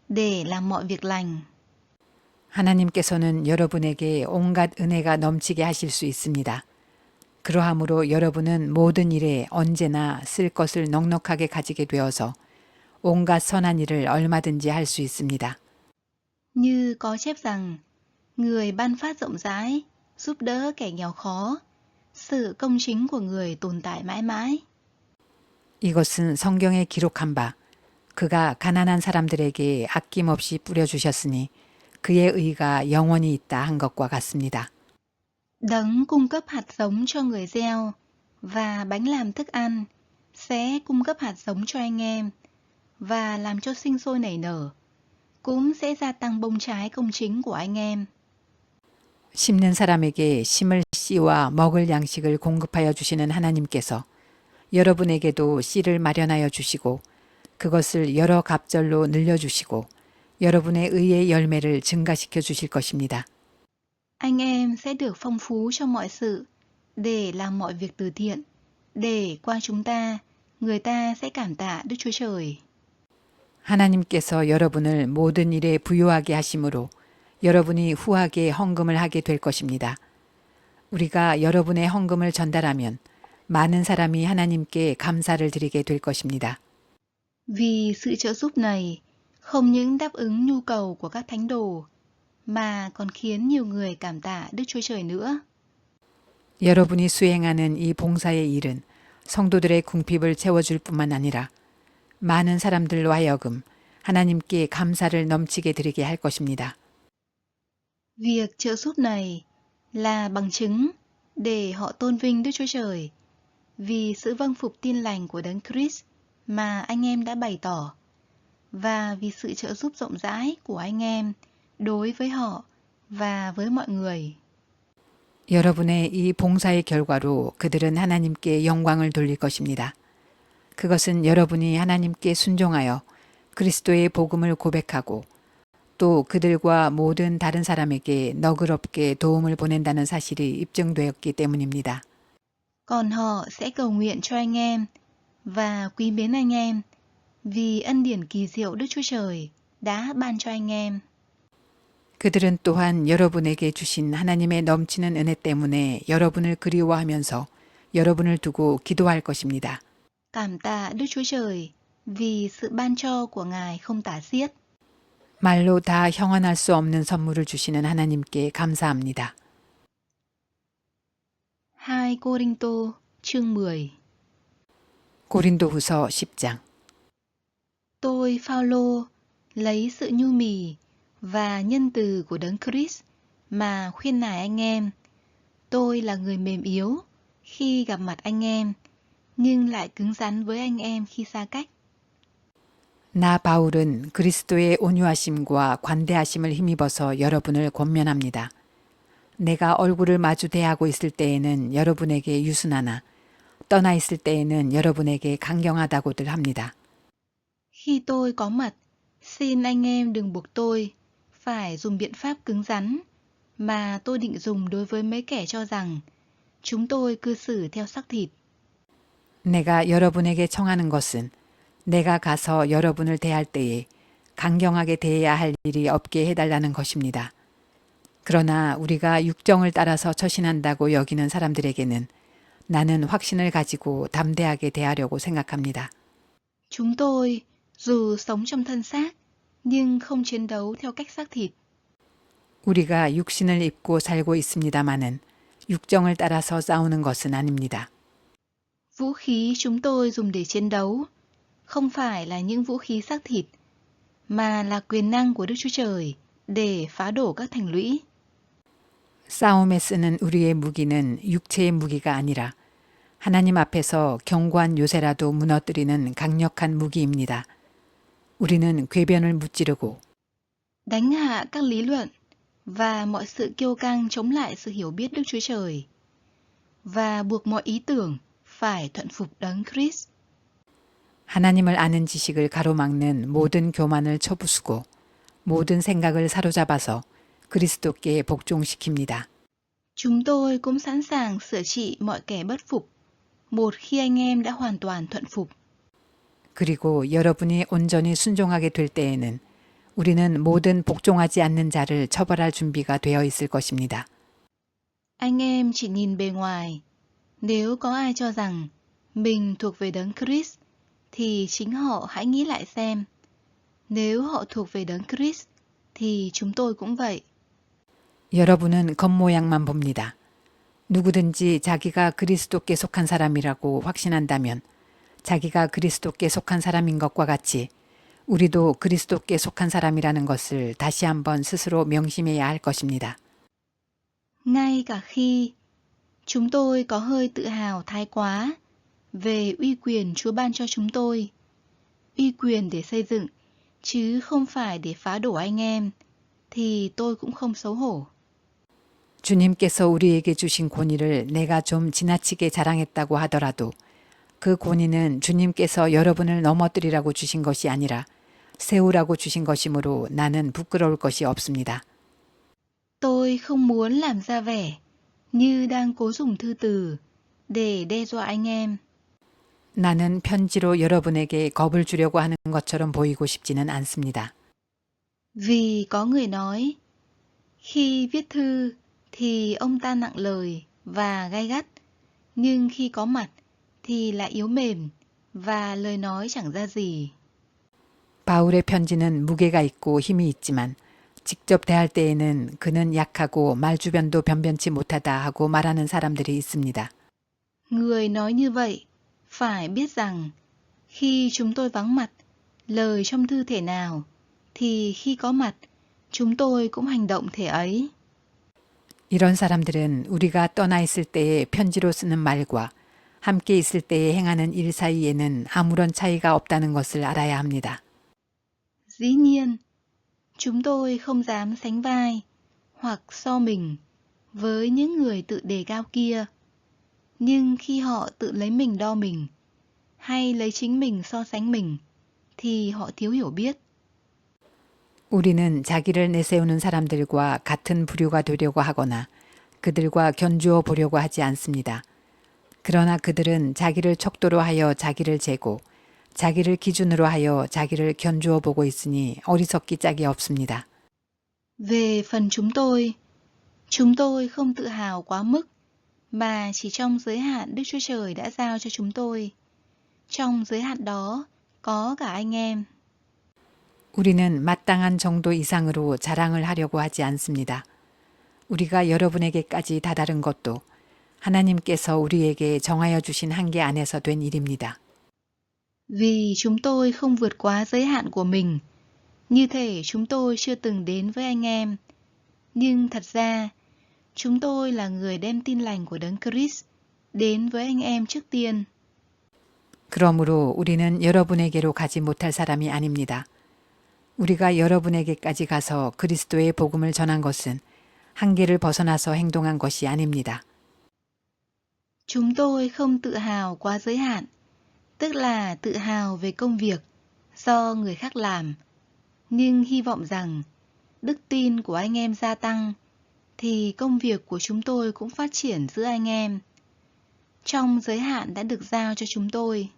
để làm mọi việc lành. 하나님께서는 여러분에게 온갖 은혜가 넘치게 하실 수 있습니다. 그러함으로 여러분은 모든 일에 언제나 쓸 것을 넉넉하게 가지게 되어서 온갖 선한 일을 얼마든지 할 수 있습니다. Như có chép rằng, người ban phát rộng rãi, giúp đỡ kẻ nghèo khó, sự công chính của người tồn tại mãi mãi. 이것은 성경에 기록한 바 그가 가난한 사람들에게 아낌없이 뿌려주셨으니 그의 의가 영원히 있다 한 것과 같습니다. Đấng cung cấp hạt giống cho người gieo và bánh làm thức ăn sẽ cung cấp hạt giống cho anh em và làm cho sinh sôi nảy nở, cũng sẽ gia tăng bông trái công chính của anh em. 심는 사람에게 심을 씨와 먹을 양식을 공급하여 주시는 하나님께서 여러분에게도 씨를 마련하여 주시고 그것을 여러 갑절로 늘려주시고 여러분의 의의 열매를 증가시켜 주실 것입니다. Anh em sẽ được phong phú trong mọi sự để làm mọi việc từ thiện, để qua chúng ta, người ta sẽ cảm tạ Đức Chúa Trời. 하나님께서 여러분을 모든 일에 부유하게 하심으로 여러분이 후하게 헌금을 하게 될 것입니다. 우리가 여러분의 헌금을 전달하면 많은 사람이 하나님께 감사를 드리게 될 것입니다. Vì sự trợ giúp này không những đáp ứng nhu cầu của các thánh đồ, mà còn khiến nhiều người cảm tạ Đức Chúa Trời nữa. 여러분이 수행하는 이 봉사의 일은 성도들의 궁핍을 채워줄 뿐만 아니라 많은 사람들로 하여금 하나님께 감사를 넘치게 드리게 할 것입니다. Việc trợ giúp này là bằng chứng để họ tôn vinh Đức Chúa Trời vì sự vâng phục tin lành của Đấng Christ mà anh em đã bày tỏ, và vì sự trợ giúp rộng rãi của anh em đối với họ và với mọi người. 여러분의 이 봉사의 결과로 그들은 하나님께 영광을 돌릴 것입니다. 그것은 여러분이 하나님께 순종하여 그리스도의 복음을 고백하고 또 그들과 모든 다른 사람에게 너그럽게 도움을 보낸다는 사실이 입증되었기 때문입니다. Còn họ sẽ cầu nguyện cho anh em và quý mến anh em vì ân điển kỳ diệu Đức Chúa Trời đã ban cho anh em. 그들은 또한 여러분에게 주신 하나님의 넘치는 은혜 때문에 여러분을 그리워하면서 여러분을 두고 기도할 것입니다. Cảm tạ Đức Chúa Trời vì sự ban cho của Ngài không tả xiết. 말로 다 형언할 수 없는 선물을 주시는 하나님께 감사합니다. 2 Cô-rinh-tô chương 10. 고린도후서 10장. Tôi Phao-lô lấy sự nhu mì và nhân từ của Đấng Christ mà khuyên nài anh em. Tôi là người mềm yếu khi gặp mặt anh em, nhưng lại cứng rắn với anh em khi xa cách. 나 바울은 그리스도의 온유하심과 관대하심을 힘입어서 여러분을 권면합니다. 내가 얼굴을 마주 대하고 있을 때에는 여러분에게 유순하나 떠나 있을 때에는 여러분에게 강경하다고들 합니다. Khi tôi có mặt, xin anh em đừng buộc tôi phải dùng biện pháp cứng rắn mà tôi định dùng đối với mấy kẻ cho rằng chúng tôi cư xử theo xác thịt. 내가 여러분에게 청하는 것은 내가 가서 여러분을 대할 때에 강경하게 대해야 할 일이 없게 해달라는 것입니다. 그러나 우리가 육정을 따라서 처신한다고 여기는 사람들에게는 나는 확신을 가지고 담대하게 대하려고 생각합니다. Chúng tôi, dù sống trong thân xác, nhưng không chiến đấu theo cách xác thịt. 우리가 육신을 입고 살고 있습니다마는 육정을 따라서 싸우는 것은 아닙니다. Vũ khí chúng tôi dùng để chiến đấu không phải là những vũ khí xác thịt, mà là quyền năng của Đức Chúa Trời để phá đổ các thành lũy. 싸움에 쓰는 우리의 무기는 육체의 무기가 아니라 하나님 앞에서 견고한 요새라도 무너뜨리는 강력한 무기입니다. 우리는 궤변을 무찌르고 Đánh hạ các lý luận và mọi sự kiêu căng chống lại sự hiểu biết Đức Chúa Trời, và buộc mọi ý tưởng phải thuận phục Đấng Christ. 하나님을 아는 지식을 가로막는 모든 교만을 쳐부수고 모든 생각을 사로잡아서 그리스도께 복종시킵니다. Chúng tôi cũng sẵn sàng sửa trị mọi kẻ bất phục, một khi anh em đã hoàn toàn thuận phục. 그리고 여러분이 온전히 순종하게 될 때에는 우리는 모든 복종하지 않는 자를 처벌할 준비가 되어 있을 것입니다. Anh em chỉ nhìn bề ngoài. Nếu có ai cho rằng mình thuộc về Đấng Christ, thì chính họ hãy nghĩ lại xem. Nếu họ thuộc về Đấng Christ, thì chúng tôi cũng vậy. 여러분은 겉모양만 봅니다. 누구든지 자기가 그리스도께 속한 사람이라고 확신한다면 자기가 그리스도께 속한 사람인 것과 같이 우리도 그리스도께 속한 사람이라는 것을 다시 한번 스스로 명심해야 할 것입니다. Ngay cả khi chúng tôi có hơi tự hào thái quá về uy quyền Chúa ban cho chúng tôi, uy quyền để xây dựng, chứ không phải để phá đổ anh em, thì tôi cũng không xấu hổ. 주님께서 우리에게 주신 권위를 내가 좀 지나치게 자랑했다고 하더라도 그 권위는 주님께서 여러분을 넘어뜨리라고 주신 것이 아니라 세우라고 주신 것이므로 나는 부끄러울 것이 없습니다. Tôi không muốn làm ra vẻ như đang cố dùng thư từ để đe dọa anh em. 나는 편지로 여러분에게 겁을 주려고 하는 것처럼 보이고 싶지는 않습니다. Vì có người nói, khi viết thư thì ông ta nặng lời và gay gắt, nhưng khi có mặt thì lại yếu mềm và lời nói chẳng ra gì. 바울의 편지는 무게가 있고 힘이 있지만 직접 대할 때에는 그는 약하고 말주변도 변변치 못하다 하고 말하는 사람들이 있습니다. Người nói như vậy phải biết rằng khi chúng tôi vắng mặt, lời trong thư thể nào, thì khi có mặt, chúng tôi cũng hành động thể ấy. 이런 사람들은 우리가 떠나 있을 때에 편지로 쓰는 말과 함께 있을 때에 행하는 일 사이에는 아무런 차이가 없다는 것을 알아야 합니다. Dĩ nhiên, chúng tôi không dám sánh vai hoặc so mình với những người tự đề cao kia. Nhưng khi họ tự lấy mình đo mình, hay lấy chính mình so sánh mình, thì họ thiếu hiểu biết. 우리는 자기를 내세우는 사람들과 같은 부류가 되려고 하거나 그들과 견주어 보려고 하지 않습니다. 그러나 그들은 자기를 척도로 하여 자기를 재고 자기를 기준으로 하여 자기를 견주어 보고 있으니 어리석기 짝이 없습니다. Về phần chúng tôi không tự hào quá mức, mà chỉ trong giới hạn Đức Chúa Trời đã giao cho chúng tôi. Trong giới hạn đó có cả anh em. 우리는 마땅한 정도 이상으로 자랑을 하려고 하지 않습니다. 우리가 여러분에게까지 다다른 것도 하나님께서 우리에게 정하여 주신 한계 안에서 된 일입니다. Vì chúng tôi không vượt quá giới hạn của mình, như thể chúng tôi chưa từng đến với anh em. Nhưng thật ra, chúng tôi là người đem tin lành của Đấng Christ đến với anh em trước tiên. 그러므로 우리는 여러분에게로 가지 못할 사람이 아닙니다. 우리가 여러분에게까지 가서 그리스도의 복음을 전한 것은 한계를 벗어나서 행동한 것이 아닙니다. Chúng tôi không tự hào quá giới hạn, tức là tự hào về công việc do người khác làm, nhưng hy vọng rằng đức tin của anh em gia tăng, thì công việc của chúng tôi cũng phát triển giữa anh em, trong giới hạn đã được giao cho chúng tôi.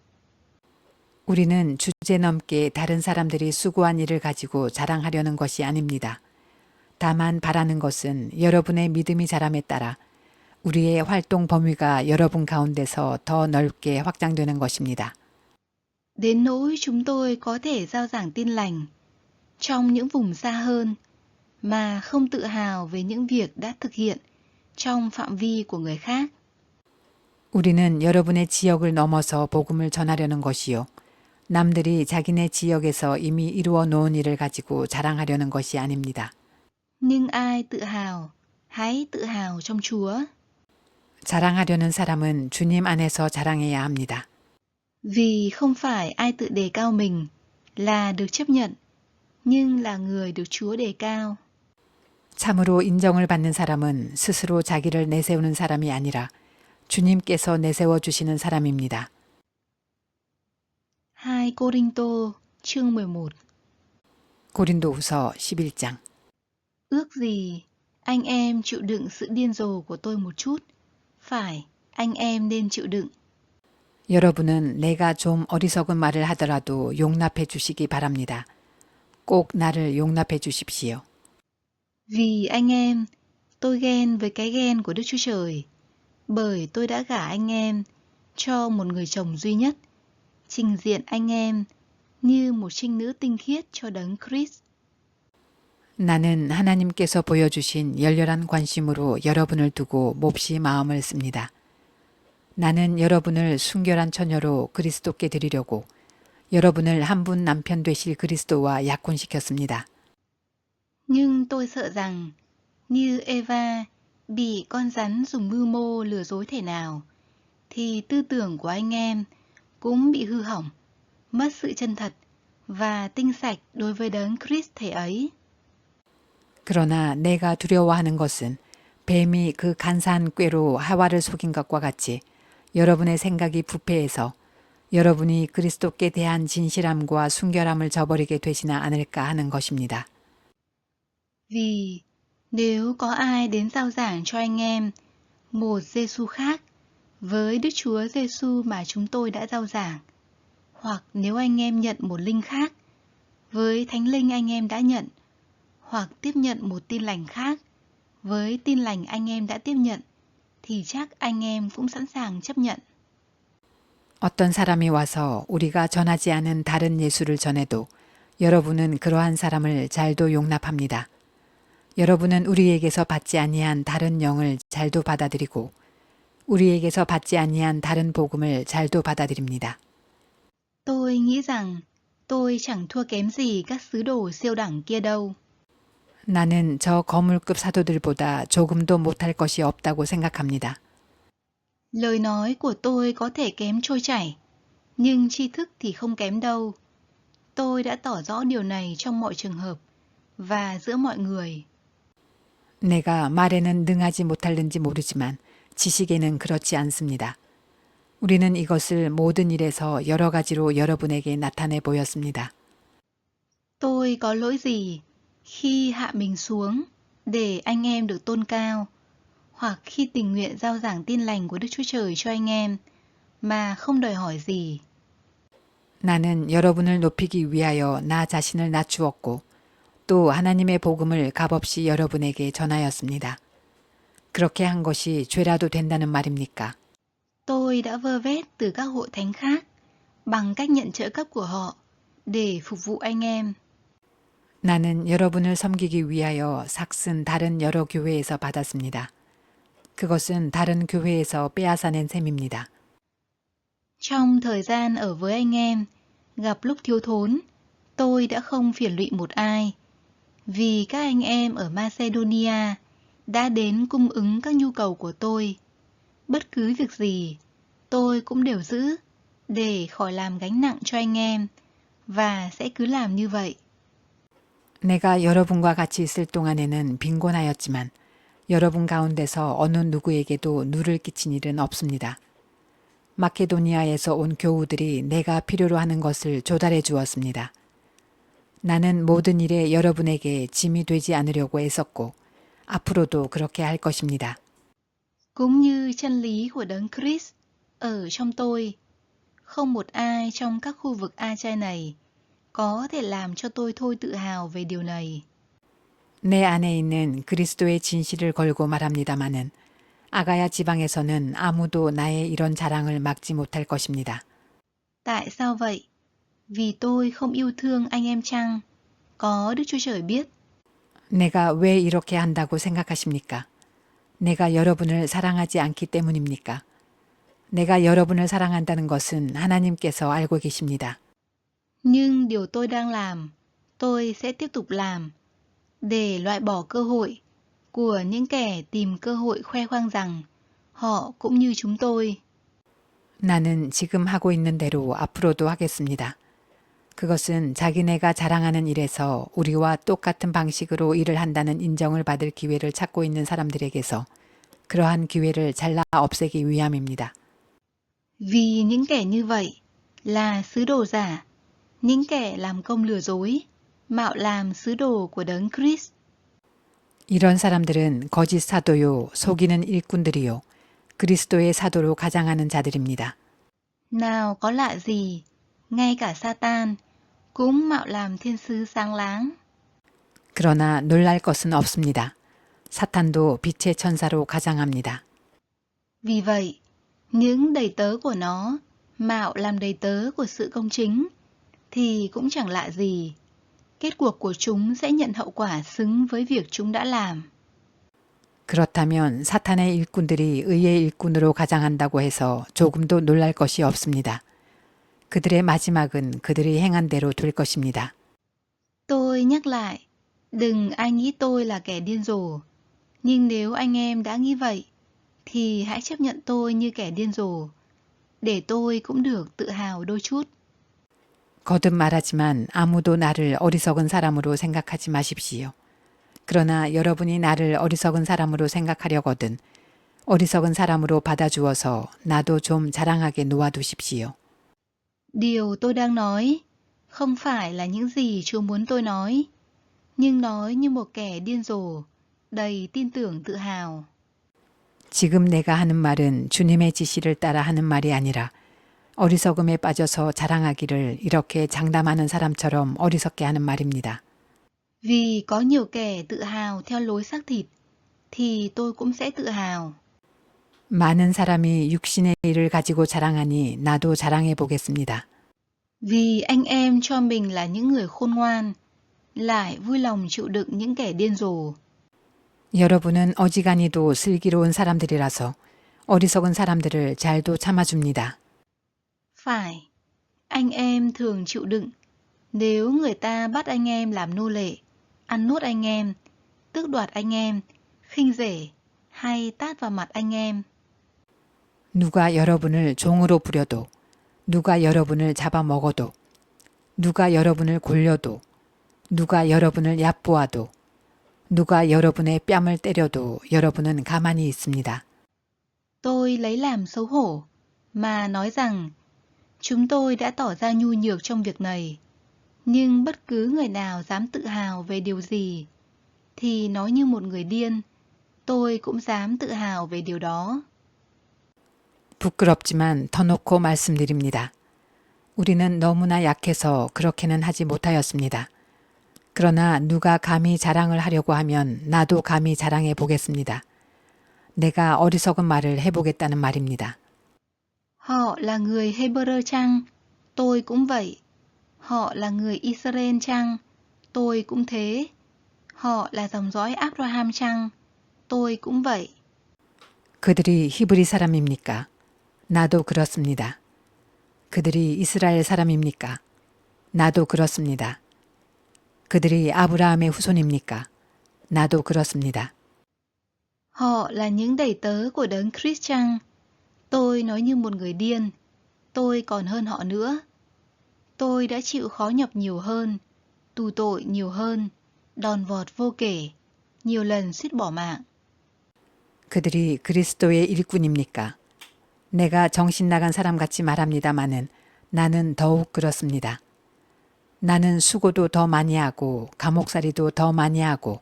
우리는 주제넘게 다른 사람들이 수고한 일을 가지고 자랑하려는 것이 아닙니다. 다만 바라는 것은 여러분의 믿음이 자람에 따라 우리의 활동 범위가 여러분 가운데서 더 넓게 확장되는 것입니다. Đến nỗi chúng tôi có thể rao giảng tin lành trong những vùng xa hơn, mà không tự hào về những việc đã thực hiện trong phạm vi của người khác. 우리는 여러분의 지역을 넘어서 복음을 전하려는 것이요. 남들이 자기네 지역에서 이미 이루어 놓은 일을 가지고 자랑하려는 것이 아닙니다. Nhưng ai tự hào, hãy tự hào trong Chúa. 자랑하려는 사람은 주님 안에서 자랑해야 합니다. Vì không phải ai tự đề cao mình là được chấp nhận, nhưng là người được Chúa đề cao. 참으로 인정을 받는 사람은 스스로 자기를 내세우는 사람이 아니라 주님께서 내세워 주시는 사람입니다. 2 Cô-rinh-tô chương 11. 고린도후서 11장. Ước gì anh em chịu đựng sự điên rồ của tôi một chút. Phải, anh em nên chịu đựng. 여러분은 내가 좀 어리석은 말을 하더라도 용납해 주시기 바랍니다. 꼭 나를 용납해 주십시오. Vì anh em, tôi ghen với cái ghen của Đức Chúa Trời. Bởi tôi đã gả anh em cho một người chồng duy nhất, trình diện anh em như một trinh nữ tinh khiết cho đấng Christ. 나는 하나님께서 보여주신 열렬한 관심으로 여러분을 두고 몹시 마음을 씁니다. 나는 여러분을 순결한 처녀로 그리스도께 드리려고 여러분을 한 분 남편 되실 그리스도와 약혼시켰습니다. Nhưng tôi sợ rằng, như Eva bị con rắn dùng mưu mô lừa dối thể nào, thì tư tưởng của anh em cũng bị hư hỏng, mất sự chân thật và tinh sạch đối với đấng Christ thể ấy. 그러나 내가 두려워하는 것은 뱀이 그 간사한 꾀로 하와를 속인 것과 같이 여러분의 생각이 부패해서 여러분이 그리스도께 대한 진실함과 순결함을 저버리게 되지나 않을까 하는 것입니다. Vì nếu có ai đến rao giảng cho anh em một Giêsu khác với Đức Chúa Giêsu mà chúng tôi đã rao giảng, hoặc nếu anh em nhận một linh khác với Thánh Linh anh em đã nhận, hoặc tiếp nhận một tin lành khác với tin lành anh em đã tiếp nhận, thì chắc anh em cũng sẵn sàng chấp nhận. 어떤 사람이 와서 우리가 전하지 않은 다른 예수를 전해도 여러분은 그러한 사람을 잘도 용납합니다. 여러분은 우리에게서 받지 아니한 다른 영을 잘도 받아들이고 우리에게서 받지 아니한 다른 복음을 잘도 받아들입니다. Tôi nghĩ rằng tôi chẳng thua kém gì các sứ đồ siêu đẳng kia đâu. 나는 저 거물급 사도들보다 조금도 못할 것이 없다고 생각합니다. Lời nói của tôi có thể kém trôi chảy, nhưng tri thức thì không kém đâu. Tôi đã tỏ rõ điều này trong mọi trường hợp và giữa mọi người. 내가 말에는 능하지 못할는지 모르지만 지식에는 그렇지 않습니다. 우리는 이것을 모든 일에서 여러 가지로 여러분에게 나타내 보였습니다. Tôi có lỗi gì khi hạ mình xuống để anh em được tôn cao, hoặc khi tình nguyện rao giảng tin lành của Đức Chúa Trời cho anh em mà không đòi hỏi gì. 나는 여러분을 높이기 위하여 나 자신을 낮추었고 또 하나님의 복음을 값없이 여러분에게 전하였습니다. 그렇게 한 것이 죄라도 된다는 말입니까? Tôi đã vơ vét từ các hội thánh khác bằng cách nhận trợ cấp của họ để phục vụ anh em. 나는 여러분을 섬기기 위하여 삭슨 다른 여러 교회에서 받았습니다. 그것은 다른 교회에서 빼앗아낸 셈입니다. Trong thời gian ở với anh em, gặp lúc thiếu thốn, tôi đã không phiền lụy một ai, vì các anh em ở Macedonia đã đến cung ứng các nhu cầu của tôi. Bất cứ việc gì, tôi cũng đều giữ để khỏi làm gánh nặng cho anh em, và sẽ cứ làm như vậy. 내가 여러분과 같이 있을 동안에는 빈곤하였지만 여러분 가운데서 어느 누구에게도 누를 끼친 일은 없습니다. 마케도니아에서 온 교우들이 내가 필요로 하는 것을 조달해 주었습니다. 나는 모든 일에 여러분에게 짐이 되지 않으려고 애썼고 앞으로도 그렇게 할 것입니다. Cũng như chân lý của đấng Christ ở trong tôi, không một ai trong các khu vực Asia này có thể làm cho tôi thôi tự hào về điều này. 내 안에 있는 그리스도의 진실을 걸고 말합니다마는 아가야 지방에서는 아무도 나의 이런 자랑을 막지 못할 것입니다. Tại sao vậy? Vì tôi không yêu thương anh em chăng? Có Đức Chúa Trời biết. 내가 왜 이렇게 한다고 생각하십니까? 내가 여러분을 사랑하지 않기 때문입니까? 내가 여러분을 사랑한다는 것은 하나님께서 알고 계십니다. Nhưng điều tôi đang làm, tôi sẽ tiếp tục làm, để loại bỏ cơ hội của những kẻ tìm cơ hội khoe khoang rằng họ cũng như chúng tôi. 나는 지금 하고 있는 대로 앞으로도 하겠습니다. 그것은 자기네가 자랑하는 일에서 우리와 똑같은 방식으로 일을 한다는 인정을 받을 기회를 찾고 있는 사람들에게서 그러한 기회를 잘라 없애기 위함입니다. Vì những kẻ như vậy là sứ đồ giả, những kẻ làm công lừa dối, mạo làm sứ đồ của đấng Christ. 이런 사람들은 거짓 사도요, 속이는 일꾼들이요, 그리스도의 사도로 가장하는 자들입니다. Nào có lạ gì, ngay cả Satan cũng mạo làm thiên sứ sáng láng. 그러나 놀랄 것은 없습니다. 사탄도 빛의 천사로 가장합니다. Vì vậy, những đầy tớ của nó mạo làm đầy tớ của sự công chính, thì cũng chẳng lạ gì. Kết cuộc của chúng sẽ nhận hậu quả xứng với việc chúng đã làm. 그렇다면 사탄의 일꾼들이 의의 일꾼으로 가장한다고 해서 조금도 놀랄 것이 없습니다. 그들의 마지막은 그들이 행한 대로 될 것입니다. Tôi nhắc lại, đừng ai nghĩ tôi là kẻ điên rồ. Nhưng nếu anh em đã nghĩ vậy, thì hãy chấp nhận tôi như kẻ điên rồ, để tôi cũng được tự hào đôi chút. 거듭 말하지만 아무도 나를 어리석은 사람으로 생각하지 마십시오. 그러나 여러분이 나를 어리석은 사람으로 생각하려거든 어리석은 사람으로 받아주어서 나도 좀 자랑하게 놓아두십시오. Điều tôi đang nói không phải là những gì Chúa muốn tôi nói, nhưng nói như một kẻ điên rồ, đầy tin tưởng tự hào. 지금 내가 하는 말은 주님의 지시를 따라 하는 말이 아니라 어리석음에 빠져서 자랑하기를 이렇게 장담하는 사람처럼 어리석게 하는 말입니다. Vì có nhiều kẻ tự hào theo lối xác thịt, thì tôi cũng sẽ tự hào. 많은 사람이 육신의 일을 가지고 자랑하니 나도 자랑해 보겠습니다. Vì anh em cho mình là những người khôn ngoan, lại vui lòng chịu đựng những kẻ điên rồ. 여러분은 어지간히도 슬기로운 사람들이라서 어리석은 사람들을 잘도 참아줍니다. Phải, anh em thường chịu đựng. Nếu người ta bắt anh em làm nô lệ, ăn nuốt anh em, tước đoạt anh em, khinh rể hay tát vào mặt anh em. 누가 여러분을 종으로 부려도, 누가 여러분을 잡아먹어도, 누가 여러분을 골려도, 누가 여러분을 얕보아도, 누가 여러분의 뺨을 때려도 여러분은 가만히 있습니다. Tôi lấy làm xấu hổ mà nói rằng chúng tôi đã tỏ ra nhu nhược trong việc này. Nhưng bất cứ người nào dám tự hào về điều gì thì nói như một người điên, tôi cũng dám tự hào về điều đó. 부끄럽지만 터놓고 말씀드립니다. 우리는 너무나 약해서 그렇게는 하지 못하였습니다. 그러나 누가 감히 자랑을 하려고 하면 나도 감히 자랑해 보겠습니다. 내가 어리석은 말을 해보겠다는 말입니다. Họ là người Hebrew chăng? Tôi cũng vậy. Họ là người Israel chăng? Tôi cũng thế. Họ là dòng dõi Abraham chăng? Tôi cũng vậy. 그들이 히브리 사람입니까? 나도 그렇습니다. 그들이 이스라엘 사람입니까? 나도 그렇습니다. 그들이 아브라함의 후손입니까? 나도 그렇습니다. Họ là những đầy tớ của đấng Christ chăng? Tôi nói như một người điên. Tôi còn hơn họ nữa. Tôi đã chịu khó nhọc nhiều hơn, tù tội nhiều hơn, đòn vọt vô kể, nhiều lần suýt bỏ mạng. 그들이 그리스도의 일꾼입니까? 내가 정신 나간 사람 같이 말합니다마는 나는 더욱 그렇습니다. 나는 수고도 더 많이 하고 감옥살이도 더 많이 하고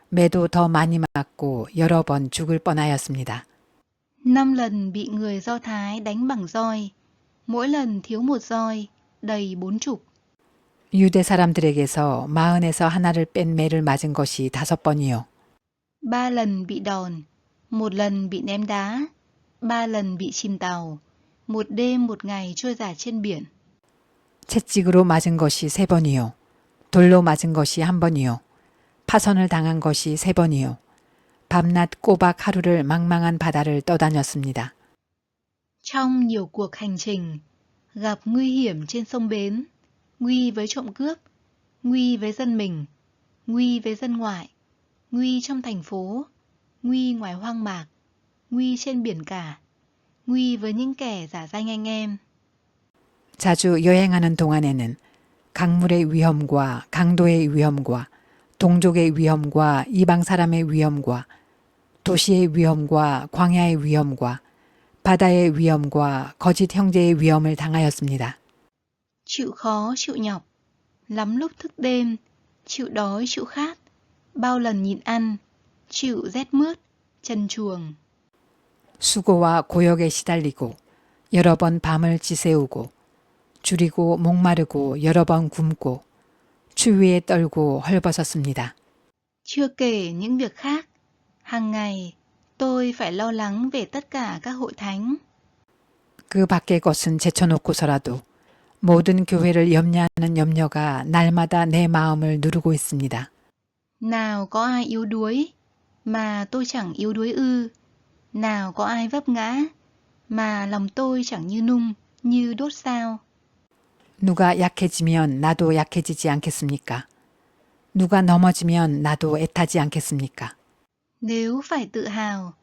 매도 더 많이 맞고 여러 번 죽을 뻔하였습니다. 5 lần bị người Do Thái đánh bằng roi, mỗi lần thiếu một roi, đầy 40. 유대 사람들에게서 40에서 하나를 뺀 매를 맞은 것이 5번이요. 3 lần bị đòn, 1 lần bị ném đá, 3 lần bị chìm tàu, 1 đêm 1 ngày trôi dạt trên biển. 채찍으로 맞은 것이 3번이요. 돌로 맞은 것이 1번이요. 파선을 당한 것이 3번이요. 밤낮 꼬박 하루를 망망한 바다를 떠다녔습니다. Trong nhiều cuộc hành trình, gặp nguy hiểm trên sông bến, nguy với trộm cướp, nguy với dân mình, nguy với dân ngoại, nguy trong thành phố, nguy ngoài hoang mạc, nguy trên biển cả, nguy với những kẻ giả danh anh em. 자주 여행하는 동안에는 강물의 위험과 강도의 위험과 동족의 위험과 이방 사람의 위험과 도시의 위험과 광야의 위험과 바다의 위험과 거짓 형제의 위험을 당하였습니다. Chịu khó, chịu nhọc, lắm lúc thức đêm, chịu đói, chịu khát, bao lần nhịn ăn, chịu rét mướt, trần truồng. 수고와 고역에 시달리고 여러 번 밤을 지새우고 줄이고 목마르고 여러 번 굶고 추위에 떨고 헐벗었습니다. Chưa kể những việc khác, hàng ngày tôi phải lo lắng về tất cả các hội thánh. 그 밖의 것은 제쳐놓고서라도 모든 교회를 염려하는 염려가 날마다 내 마음을 누르고 있습니다. Nào có ai yếu đuối, mà tôi chẳng yếu đuối ư? Nào có ai vấp ngã, mà lòng tôi chẳng như nung, như đốt sao? 누가 약해지면 나도 약해지지 않겠습니까? 누가 넘어지면 나도 애타지 않겠습니까? Nếu phải tự hào,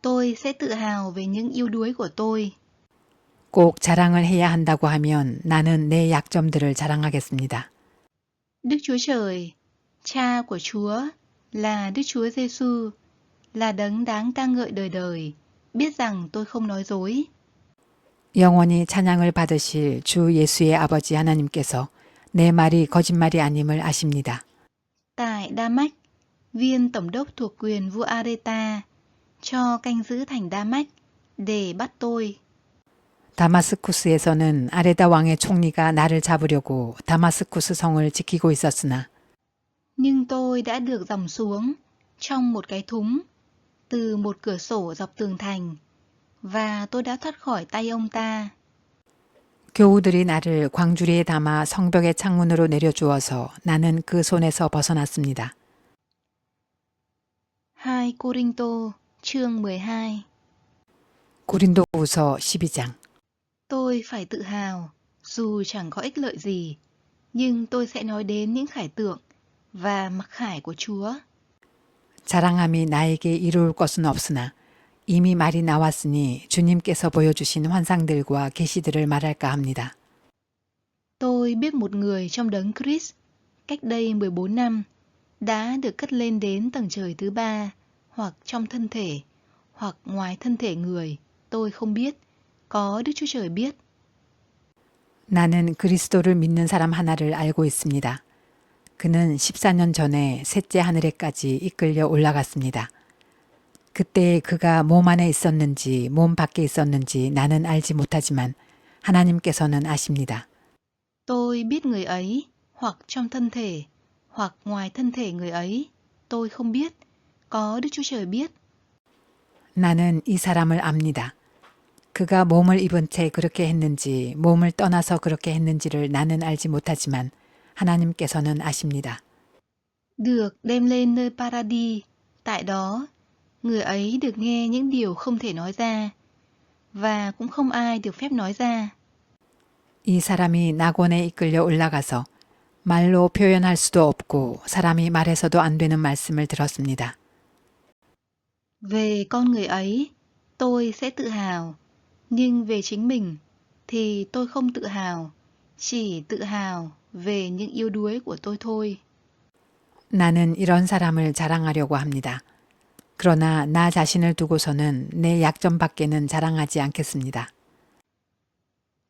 tôi sẽ tự hào về những yếu đuối của tôi. 꼭 자랑을 해야 한다고 하면 나는 내 약점들을 자랑하겠습니다. Đức Chúa Trời, Cha của Chúa, là Đức Chúa Giêsu, là đấng đáng ca ngợi đời đời, biết rằng tôi không nói dối. 영원히 찬양을 받으실 주 예수의 아버지 하나님께서 내 말이 거짓말이 아님을 아십니다. Tại Đa Mách, viên tổng đốc thuộc quyền vua Areta cho canh giữ thành Đa Mách để bắt tôi. 다마스쿠스에서는 아레다 왕의 총리가 나를 잡으려고 다마스쿠스 성을 지키고 있었으나 Nhưng tôi đã được dòng xuống trong một cái thúng từ một cửa sổ dọc tường thành và tôi đã thoát khỏi tay ông ta. 교우들이 나를 광주리에 담아 성벽의 창문으로 내려주어서 나는 그 손에서 벗어났습니다. 2 Cô-rinh-tô chương 12. 고린도후서 12장. Tôi phải tự hào, dù chẳng có ích lợi gì, nhưng tôi sẽ nói đến những khải tượng và mặc khải của Chúa. 자랑함이 나에게 이루을 것은 없으나 이미 말이 나왔으니 주님께서 보여주신 환상들과 계시들을 말할까 합니다. Tôi biết một người trong đấng Christ, cách đây 14 năm, đã được cất lên đến tầng trời thứ ba, hoặc trong thân thể, hoặc ngoài thân thể người, tôi không biết, có Đức Chúa Trời biết. 나는 그리스도를 믿는 사람 하나를 알고 있습니다. 그는 14년 전에 셋째 하늘에까지 이끌려 올라갔습니다. 그때 그가 몸 안에 있었는지 몸 밖에 있었는지 나는 알지 못하지만 하나님께서는 아십니다. Tôi biết người ấy, hoặc trong thân thể, hoặc ngoài thân thể người ấy, tôi không biết, có Đức Chúa Trời biết. 나는 이 사람을 압니다. 그가 몸을 입은 채 그렇게 했는지 몸을 떠나서 그렇게 했는지를 나는 알지 못하지만 하나님께서는 아십니다. Được đem lên nơi Paradis, tại đó, người ấy được nghe những điều không thể nói ra, và cũng không ai được phép nói ra. 이 사람이 낙원에 이끌려 올라가서 말로 표현할 수도 없고 사람이 말해서도 안 되는 말씀을 들었습니다. Về con người ấy, tôi sẽ tự hào, nhưng về chính mình thì tôi không tự hào, chỉ tự hào về những yếu đuối của tôi thôi. 나는 이런 사람을 자랑하려고 합니다. 그러나 나 자신을 두고서는 내 약점밖에는 자랑하지 않겠습니다.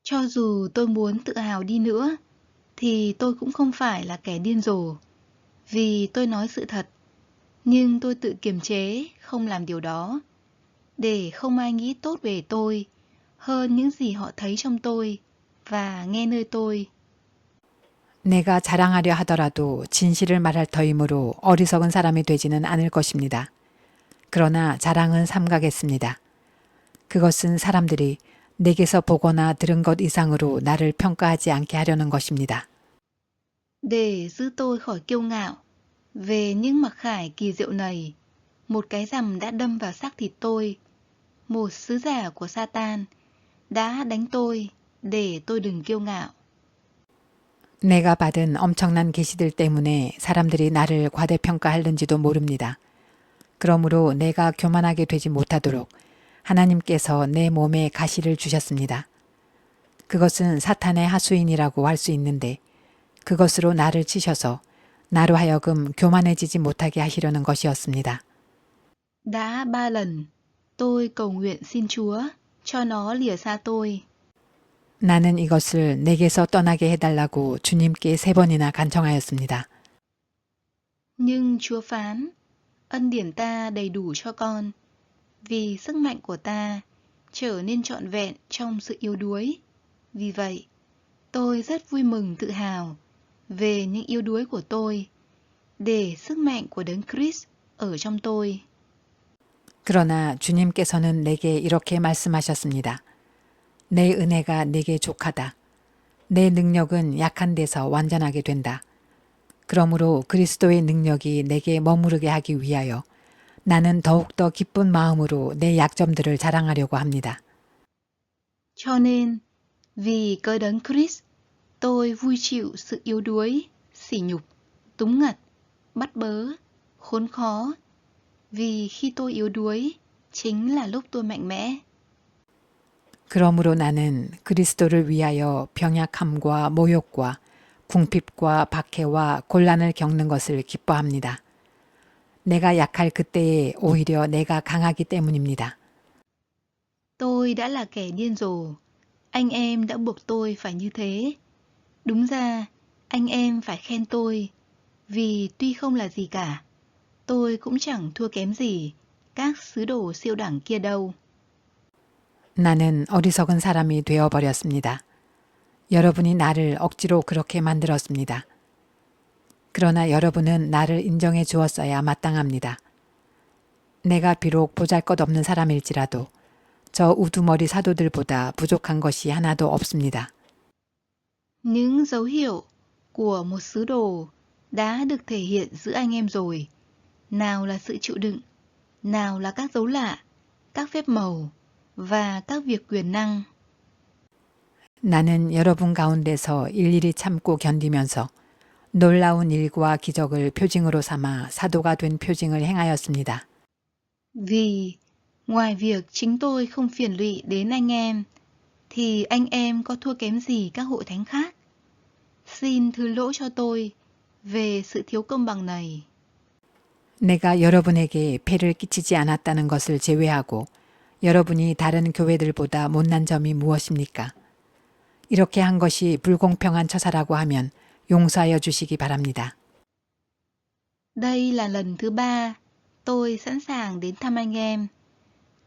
Cho dù tôi muốn tự hào đi nữa, thì tôi cũng không phải là kẻ điên rồ, vì tôi nói sự thật, nhưng tôi tự kiềm chế không làm điều đó, để không ai nghĩ tốt về tôi hơn những gì họ thấy trong tôi và nghe nơi tôi. 내가 자랑하려 하더라도 진실을 말할 터이므로 어리석은 사람이 되지는 않을 것입니다. 그러나 자랑은 삼가겠습니다. 그것은 사람들이 내게서 보거나 들은 것 이상으로 나를 평가하지 않게 하려는 것입니다. Để giữ tôi khỏi kiêu ngạo về những mặc khải kỳ diệu này, một cái rằm đã đâm vào xác thịt tôi, một sứ giả của Satan đã đánh tôi để tôi đừng kiêu ngạo. 내가 받은 엄청난 계시들 때문에 사람들이 나를 과대평가하는지도 모릅니다. 그러므로 내가 교만하게 되지 못하도록 하나님께서 내 몸에 가시를 주셨습니다. 그것은 사탄의 하수인이라고 할 수 있는데 그것으로 나를 치셔서 나로 하여금 교만해지지 못하게 하시려는 것이었습니다. Đã 3 lần tôi cầu nguyện xin Chúa cho nó lìa xa tôi. 나는 이것을 내게서 떠나게 해달라고 주님께 3번이나 간청하였습니다. Nhưng Chúa phán, ân điển ta đầy đủ cho con, vì sức mạnh của ta trở nên trọn vẹn trong sự yếu đuối. Vì vậy, tôi rất vui mừng tự hào về những yếu đuối của tôi, để sức mạnh của Đấng Christ ở trong tôi. 그러나 주님께서는 내게 이렇게 말씀하셨습니다. 내 은혜가 내게 족하다. 내 능력은 약한 데서 완전하게 된다. 그러므로 그리스도의 능력이 내게 머무르게 하기 위하여 나는 더욱더 기쁜 마음으로 내 약점들을 자랑하려고 합니다. Cho nên, vì cớ Đấng Christ, tôi vui chịu sự yếu đuối, sỉ nhục, túng ngặt, bắt bớ, khốn khó. Vì khi tôi yếu đuối, chính là lúc tôi mạnh mẽ. 그러므로 나는 그리스도를 위하여 병약함과 모욕과 궁핍과 박해와 곤란을 겪는 것을 기뻐합니다. 내가 약할 그때에 오히려 내가 강하기 때문입니다. Tôi đã là kẻ điên rồ. Anh em đã buộc tôi phải như thế. Đúng ra, anh em phải khen tôi. Vì tuy không là gì cả, tôi cũng chẳng thua kém gì các sứ đồ siêu đẳng kia đâu. 나는 어리석은 사람이 되어버렸습니다. 여러분이 나를 억지로 그렇게 만들었습니다. 그러나 여러분은 나를 인정해 주었어야 마땅합니다. 내가 비록 보잘것없는 사람일지라도 저 우두머리 사도들보다 부족한 것이 하나도 없습니다. Những dấu hiệu của một sứ đồ đã được thể hiện giữa anh em rồi. Nào là sự chịu đựng, nào là các dấu lạ, các phép màu và các việc quyền năng. 나는 여러분 가운데서 일일이 참고 견디면서 놀라운 일과 기적을 표징으로 삼아 사도가 된 표징을 행하였습니다. Vì ngoài việc chính tôi không phiền lụy đến anh em, thì anh em có thua kém gì các hội thánh khác. Xin thứ lỗi cho tôi về sự thiếu công bằng này. 내가 여러분에게 폐를 끼치지 않았다는 것을 제외하고 여러분이 다른 교회들보다 못난 점이 무엇입니까? 이렇게 한 것이 불공평한 처사라고 하면 용서하여 주시기 바랍니다. Đây là lần thứ 3 tôi sẵn sàng đến thăm anh em.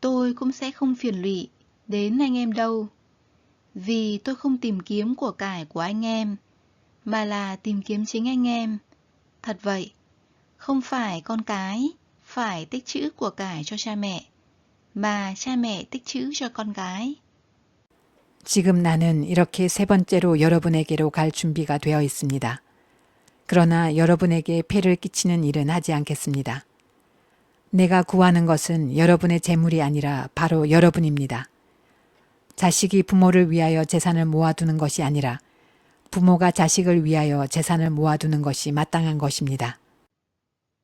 Tôi cũng sẽ không phiền lụy đến anh em đâu. Vì tôi không tìm kiếm của cải của anh em, mà là tìm kiếm chính anh em. Thật vậy, không phải con cái phải tích trữ của cải cho cha mẹ, mà cha mẹ tích trữ cho con cái. 지금 나는 이렇게 세 번째로 여러분에게로 갈 준비가 되어 있습니다. 그러나 여러분에게 폐를 끼치는 일은 하지 않겠습니다. 내가 구하는 것은 여러분의 재물이 아니라 바로 여러분입니다. 자식이 부모를 위하여 재산을 모아두는 것이 아니라 부모가 자식을 위하여 재산을 모아두는 것이 마땅한 것입니다.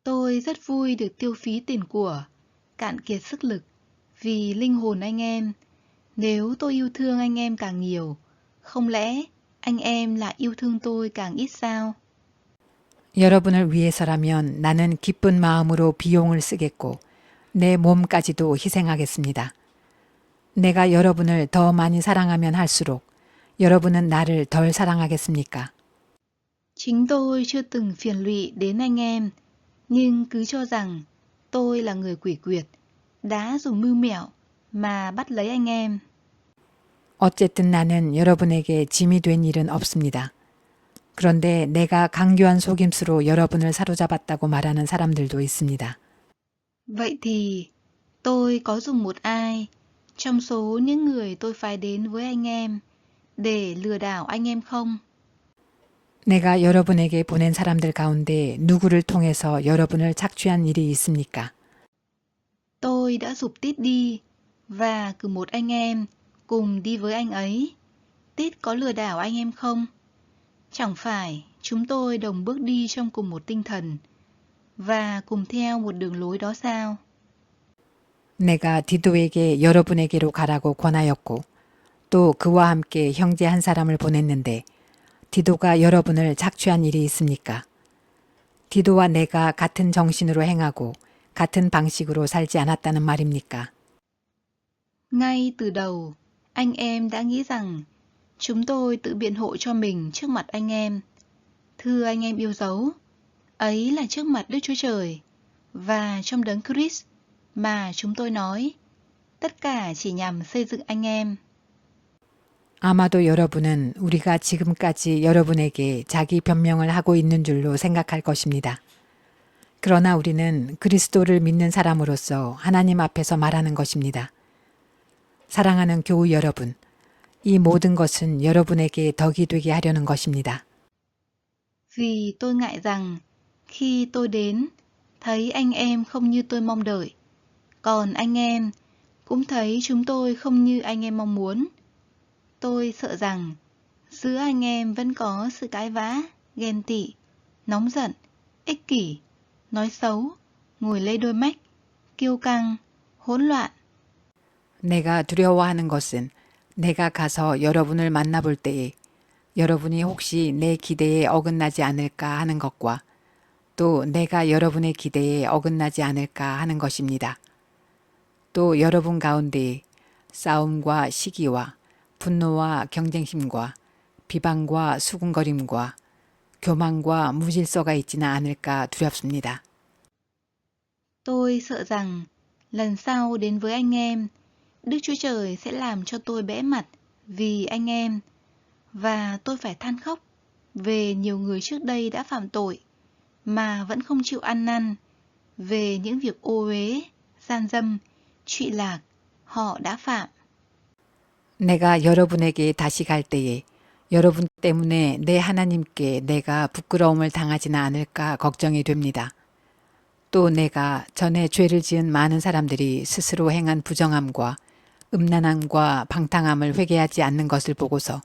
Tôi rất vui được tiêu phí tiền của, cạn kiệt sức lực, vì linh hồn anh em. Nếu tôi yêu thương anh em càng nhiều, không lẽ anh em lại yêu thương tôi càng ít sao? 여러분을 위해서라면 나는 기쁜 마음으로 비용을 쓰겠고 내 몸까지도 희생하겠습니다. 내가 여러분을 더 많이 사랑하면 할수록 여러분은 나를 덜 사랑하겠습니까? Chính tôi chưa từng phiền lụy đến anh em, nhưng cứ cho rằng tôi là người quỷ quyệt, đã dùng mưu mẹo mà bắt lấy anh em. 어쨌든 나는 여러분에게 짐이 된 일은 없습니다. 그런데 내가 강교한 속임수로 여러분을 사로잡았다고 말하는 사람들도 있습니다. Vậy thì, tôi có dùng một ai trong số những người tôi phái đến với anh em để lừa đảo anh em không? 내가 여러분에게 보낸 사람들 가운데 누구를 통해서 여러분을 착취한 일이 있습니까? Tôi đã giục Tít đi và cử một anh em cùng đi với anh ấy. Tít có lừa đảo anh em không? Chẳng phải chúng tôi đồng bước đi trong cùng một tinh thần và cùng theo một đường lối đó sao? 내가 디도에게 여러분에게로 가라고 권하였고 또 그와 함께 형제 한 사람을 보냈는데 디도가 여러분을 착취한 일이 있습니까? 디도와 내가 같은 정신으로 행하고 같은 방식으로 살지 않았다는 말입니까? Ngay từ đầu, anh em đã nghĩ rằng chúng tôi tự biện hộ cho mình trước mặt anh em. Thưa anh em yêu dấu, ấy là trước mặt Đức Chúa Trời. và trong đấng Christ mà chúng tôi nói, tất cả chỉ nhằm xây dựng anh em. 아마도 여러분은 우리가 지금까지 여러분에게 자기 변명을 하고 있는 줄로 생각할 것입니다. 그러나 우리는 그리스도를 믿는 사람으로서 하나님 앞에서 말하는 것입니다. 사랑하는 교우 여러분, 이 모든 것은 여러분에게 덕이 되게 하려는 것입니다. Vì tôi ngại rằng khi tôi đến, thấy anh em không như tôi mong đợi, còn anh em cũng thấy chúng tôi không như anh em mong muốn. Tôi sợ rằng giữa anh em vẫn có sự cãi vã, ghen tị, nóng giận, ích kỷ, nói xấu, ngồi lấy đôi mách, kiêu căng, hỗn loạn. 내가 두려워하는 것은 내가 가서 여러분을 만나볼 때에 여러분이 혹시 내 기대에 어긋나지 않을까 하는 것과 또 내가 여러분의 기대에 어긋나지 않을까 하는 것입니다. 또 여러분 가운데 싸움과 시기와 분노와 경쟁심과 비방과 수군거림과 교만과 무질서가 있지는 않을까 두렵습니다. Tôi sợ rằng lần sau đến với anh em, Đức Chúa Trời sẽ làm cho tôi bẽ mặt vì anh em, và tôi phải than khóc về nhiều người trước đây đã phạm tội mà vẫn không chịu ăn năn, về những việc ô uế, gian dâm, trụy lạc họ đã phạm. 내가 여러분에게 다시 갈 때에 여러분 때문에 내 하나님께 내가 부끄러움을 당하지는 않을까 걱정이 됩니다. 또 내가 전에 죄를 지은 많은 사람들이 스스로 행한 부정함과 음란함과 방탕함을 회개하지 않는 것을 보고서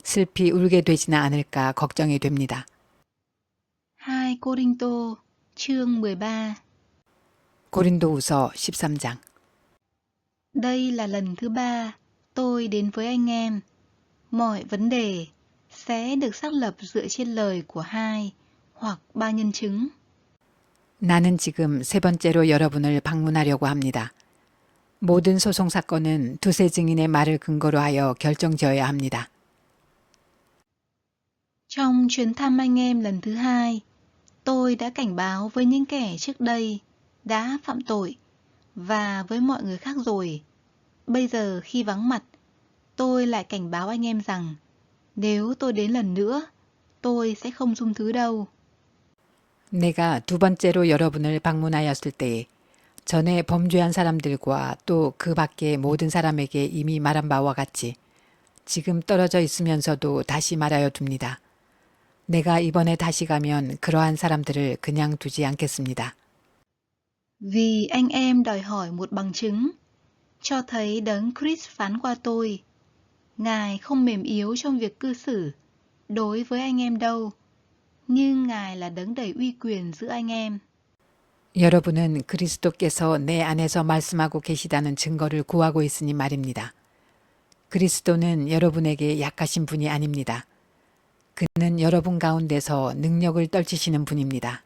슬피 울게 되지는 않을까 걱정이 됩니다. 2 Cô-rinh-tô chương 13. 고린도후서 13장. Đây là lần thứ 3 tôi đến với anh em. Mọi vấn đề sẽ được xác lập dựa trên lời của 2 hoặc 3 nhân chứng. 나는 지금 세 번째로 여러분을 방문하려고 합니다. 모든 소송 사건은 두세 증인의 말을 근거로 하여 결정지어야 합니다. Trong chuyến thăm anh em lần thứ 2, tôi đã cảnh báo với những kẻ trước đây đã phạm tội và với mọi người khác rồi. Bây giờ khi vắng mặt, tôi lại cảnh báo anh em rằng nếu tôi đến lần nữa, tôi sẽ không dung thứ đâu. 내가 두 번째로 여러분을 방문하였을 때에 전에 범죄한 사람들과 또 그 밖의 모든 사람에게 이미 말한 바와 같이 지금 떨어져 있으면서도 다시 말하여 둡니다. 내가 이번에 다시 가면 그러한 사람들을 그냥 두지 않겠습니다. Vì anh em đòi hỏi một bằng chứng, cho thấy đấng Christ phán qua tôi. Ngài không mềm yếu trong việc cư xử đối với anh em đâu, nhưng Ngài là đấng đầy uy quyền giữa anh em. 여러분은 그리스도께서 내 안에서 말씀하고 계시다는 증거를 구하고 있으니 말입니다. 그리스도는 여러분에게 약하신 분이 아닙니다. 그는 여러분 가운데서 능력을 떨치시는 분입니다.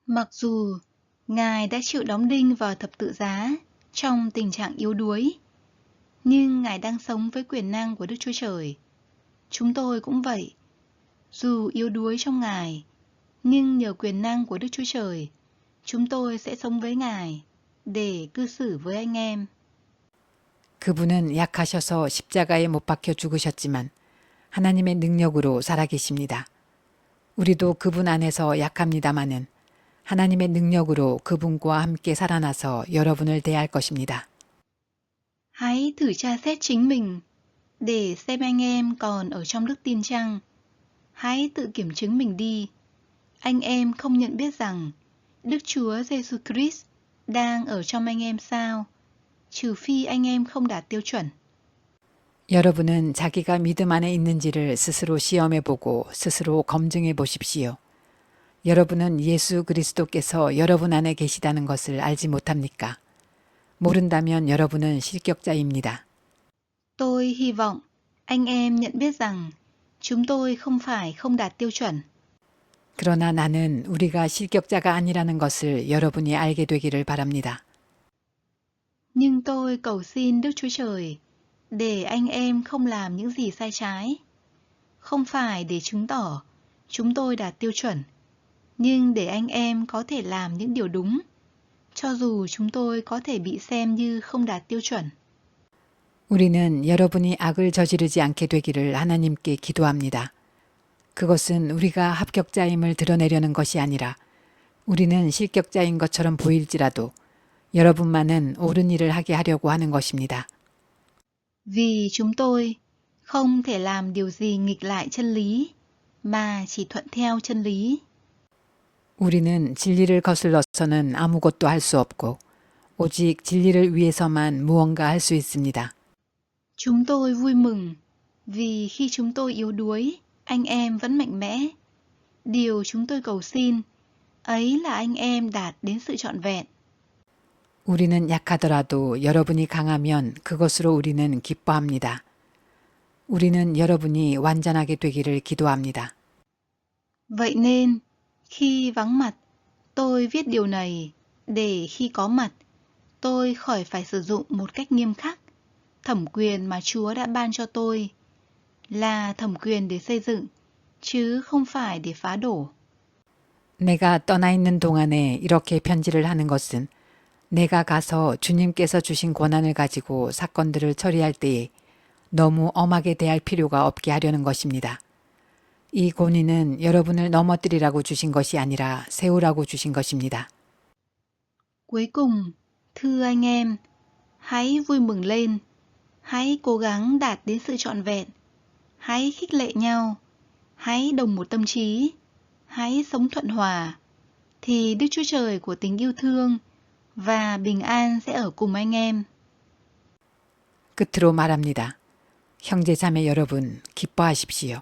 Mặc dù Ngài đã chịu đóng đinh vào thập tự giá trong tình trạng yếu đuối, nhưng Ngài đang sống với quyền năng của Đức Chúa Trời. Chúng tôi cũng vậy. Dù yếu đuối trong Ngài, nhưng nhờ quyền năng của Đức Chúa Trời, chúng tôi sẽ sống với Ngài để cư xử với anh em. 그분은 약하셔서 십자가에 못 박혀 죽으셨지만 하나님의 능력으로 살아계십니다. 우리도 그분 안에서 약합니다마는 하나님의 능력으로 그분과 함께 살아나서 여러분을 대할 것입니다. Hãy thử tra xét chính mình để xem anh em còn ở trong đức tin chăng. Hãy tự kiểm chứng mình đi. Anh em không nhận biết rằng Đức Chúa Giêsu Christ đang ở trong anh em sao? Trừ phi anh em không đạt tiêu chuẩn. 여러분은 자기가 믿음 안에 있는지를 스스로 시험해 보고 스스로 검증해 보십시오. 여러분은 예수 그리스도께서 여러분 안에 계시다는 것을 알지 못합니까? 모른다면 여러분은 실격자입니다. Tôi hy vọng anh em nhận biết rằng chúng tôi không phải không đạt tiêu chuẩn. 그러나 나는 우리가 실격자가 아니라는 것을 여러분이 알게 되기를 바랍니다. Nhưng tôi cầu xin Đức Chúa Trời để anh em không làm những gì sai trái. Không phải để chứng tỏ chúng tôi đạt tiêu chuẩn, Nhưng để anh em có thể làm những điều đúng, cho dù chúng tôi có thể bị xem như không đạt tiêu chuẩn. 우리는 여러분이 악을 저지르지 않게 되기를 하나님께 기도합니다. 그것은 우리가 합격자임을 드러내려는 것이 아니라 우리는 실격자인 것처럼 보일지라도 여러분만은 옳은 일을 하게 하려고 하는 것입니다. Vì chúng tôi không thể làm điều gì nghịch lại chân lý, mà chỉ thuận theo chân lý. 우리는 진리를 거슬러서는 아무것도 할 수 없고 오직 진리를 위해서만 무언가 할 수 있습니다. Chúng tôi vui mừng vì khi chúng tôi yếu đuối, anh em vẫn mạnh mẽ. Điều chúng tôi cầu xin, ấy là anh em đạt đến sự trọn vẹn. 우리는 약하더라도 여러분이 강하면 그것으로 우리는 기뻐합니다. 우리는 여러분이 완전하게 되기를 기도합니다. Vậy nên, khi vắng mặt, tôi viết điều này để khi có mặt, tôi khỏi phải sử dụng một cách nghiêm khắc thẩm quyền mà Chúa đã ban cho tôi, là thẩm quyền để xây dựng, chứ không phải để phá đổ. 내가 떠나 있는 동안에 이렇게 편지를 하는 것은 내가 가서 주님께서 주신 권한을 가지고 사건들을 처리할 때에 너무 엄하게 대할 필요가 없게 하려는 것입니다. 이 권위는 여러분을 넘어뜨리라고 주신 것이 아니라 세우라고 주신 것입니다. Cuối cùng, thưa anh em, hãy vui mừng lên, hãy cố gắng đạt đến sự trọn vẹn, hãy khích lệ nhau, hãy đồng một tâm trí, hãy sống thuận hòa, thì Đức Chúa Trời của tình yêu thương và bình an sẽ ở cùng anh em. 끝으로 말합니다. 형제 자매 여러분, 기뻐하십시오.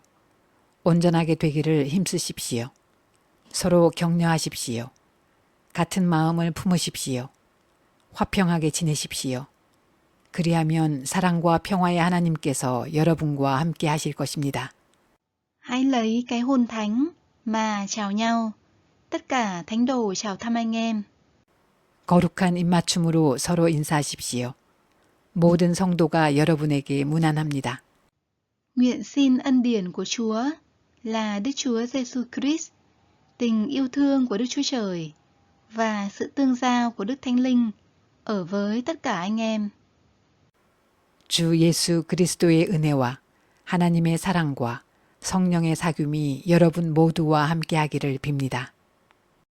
온전하게 되기를 힘쓰십시오. 서로 격려하십시오. 같은 마음을 품으십시오. 화평하게 지내십시오. 그리하면 사랑과 평화의 하나님께서 여러분과 함께 하실 것입니다. Hãy lấy cái hôn thánh mà chào nhau. Tất cả thánh đồ chào thăm anh em. 거룩한 입맞춤으로 서로 인사하십시오. 모든 성도가 여러분에게 무난합니다. Nguyện xin ân điển của Chúa là Đức Chúa Giêsu Christ, tình yêu thương của Đức Chúa Trời và sự tương giao của Đức Thánh Linh ở với tất cả anh em. 주 예수 그리스도의 은혜와 하나님의 사랑과 성령의 사귐이 여러분 모두와 함께하기를 빕니다.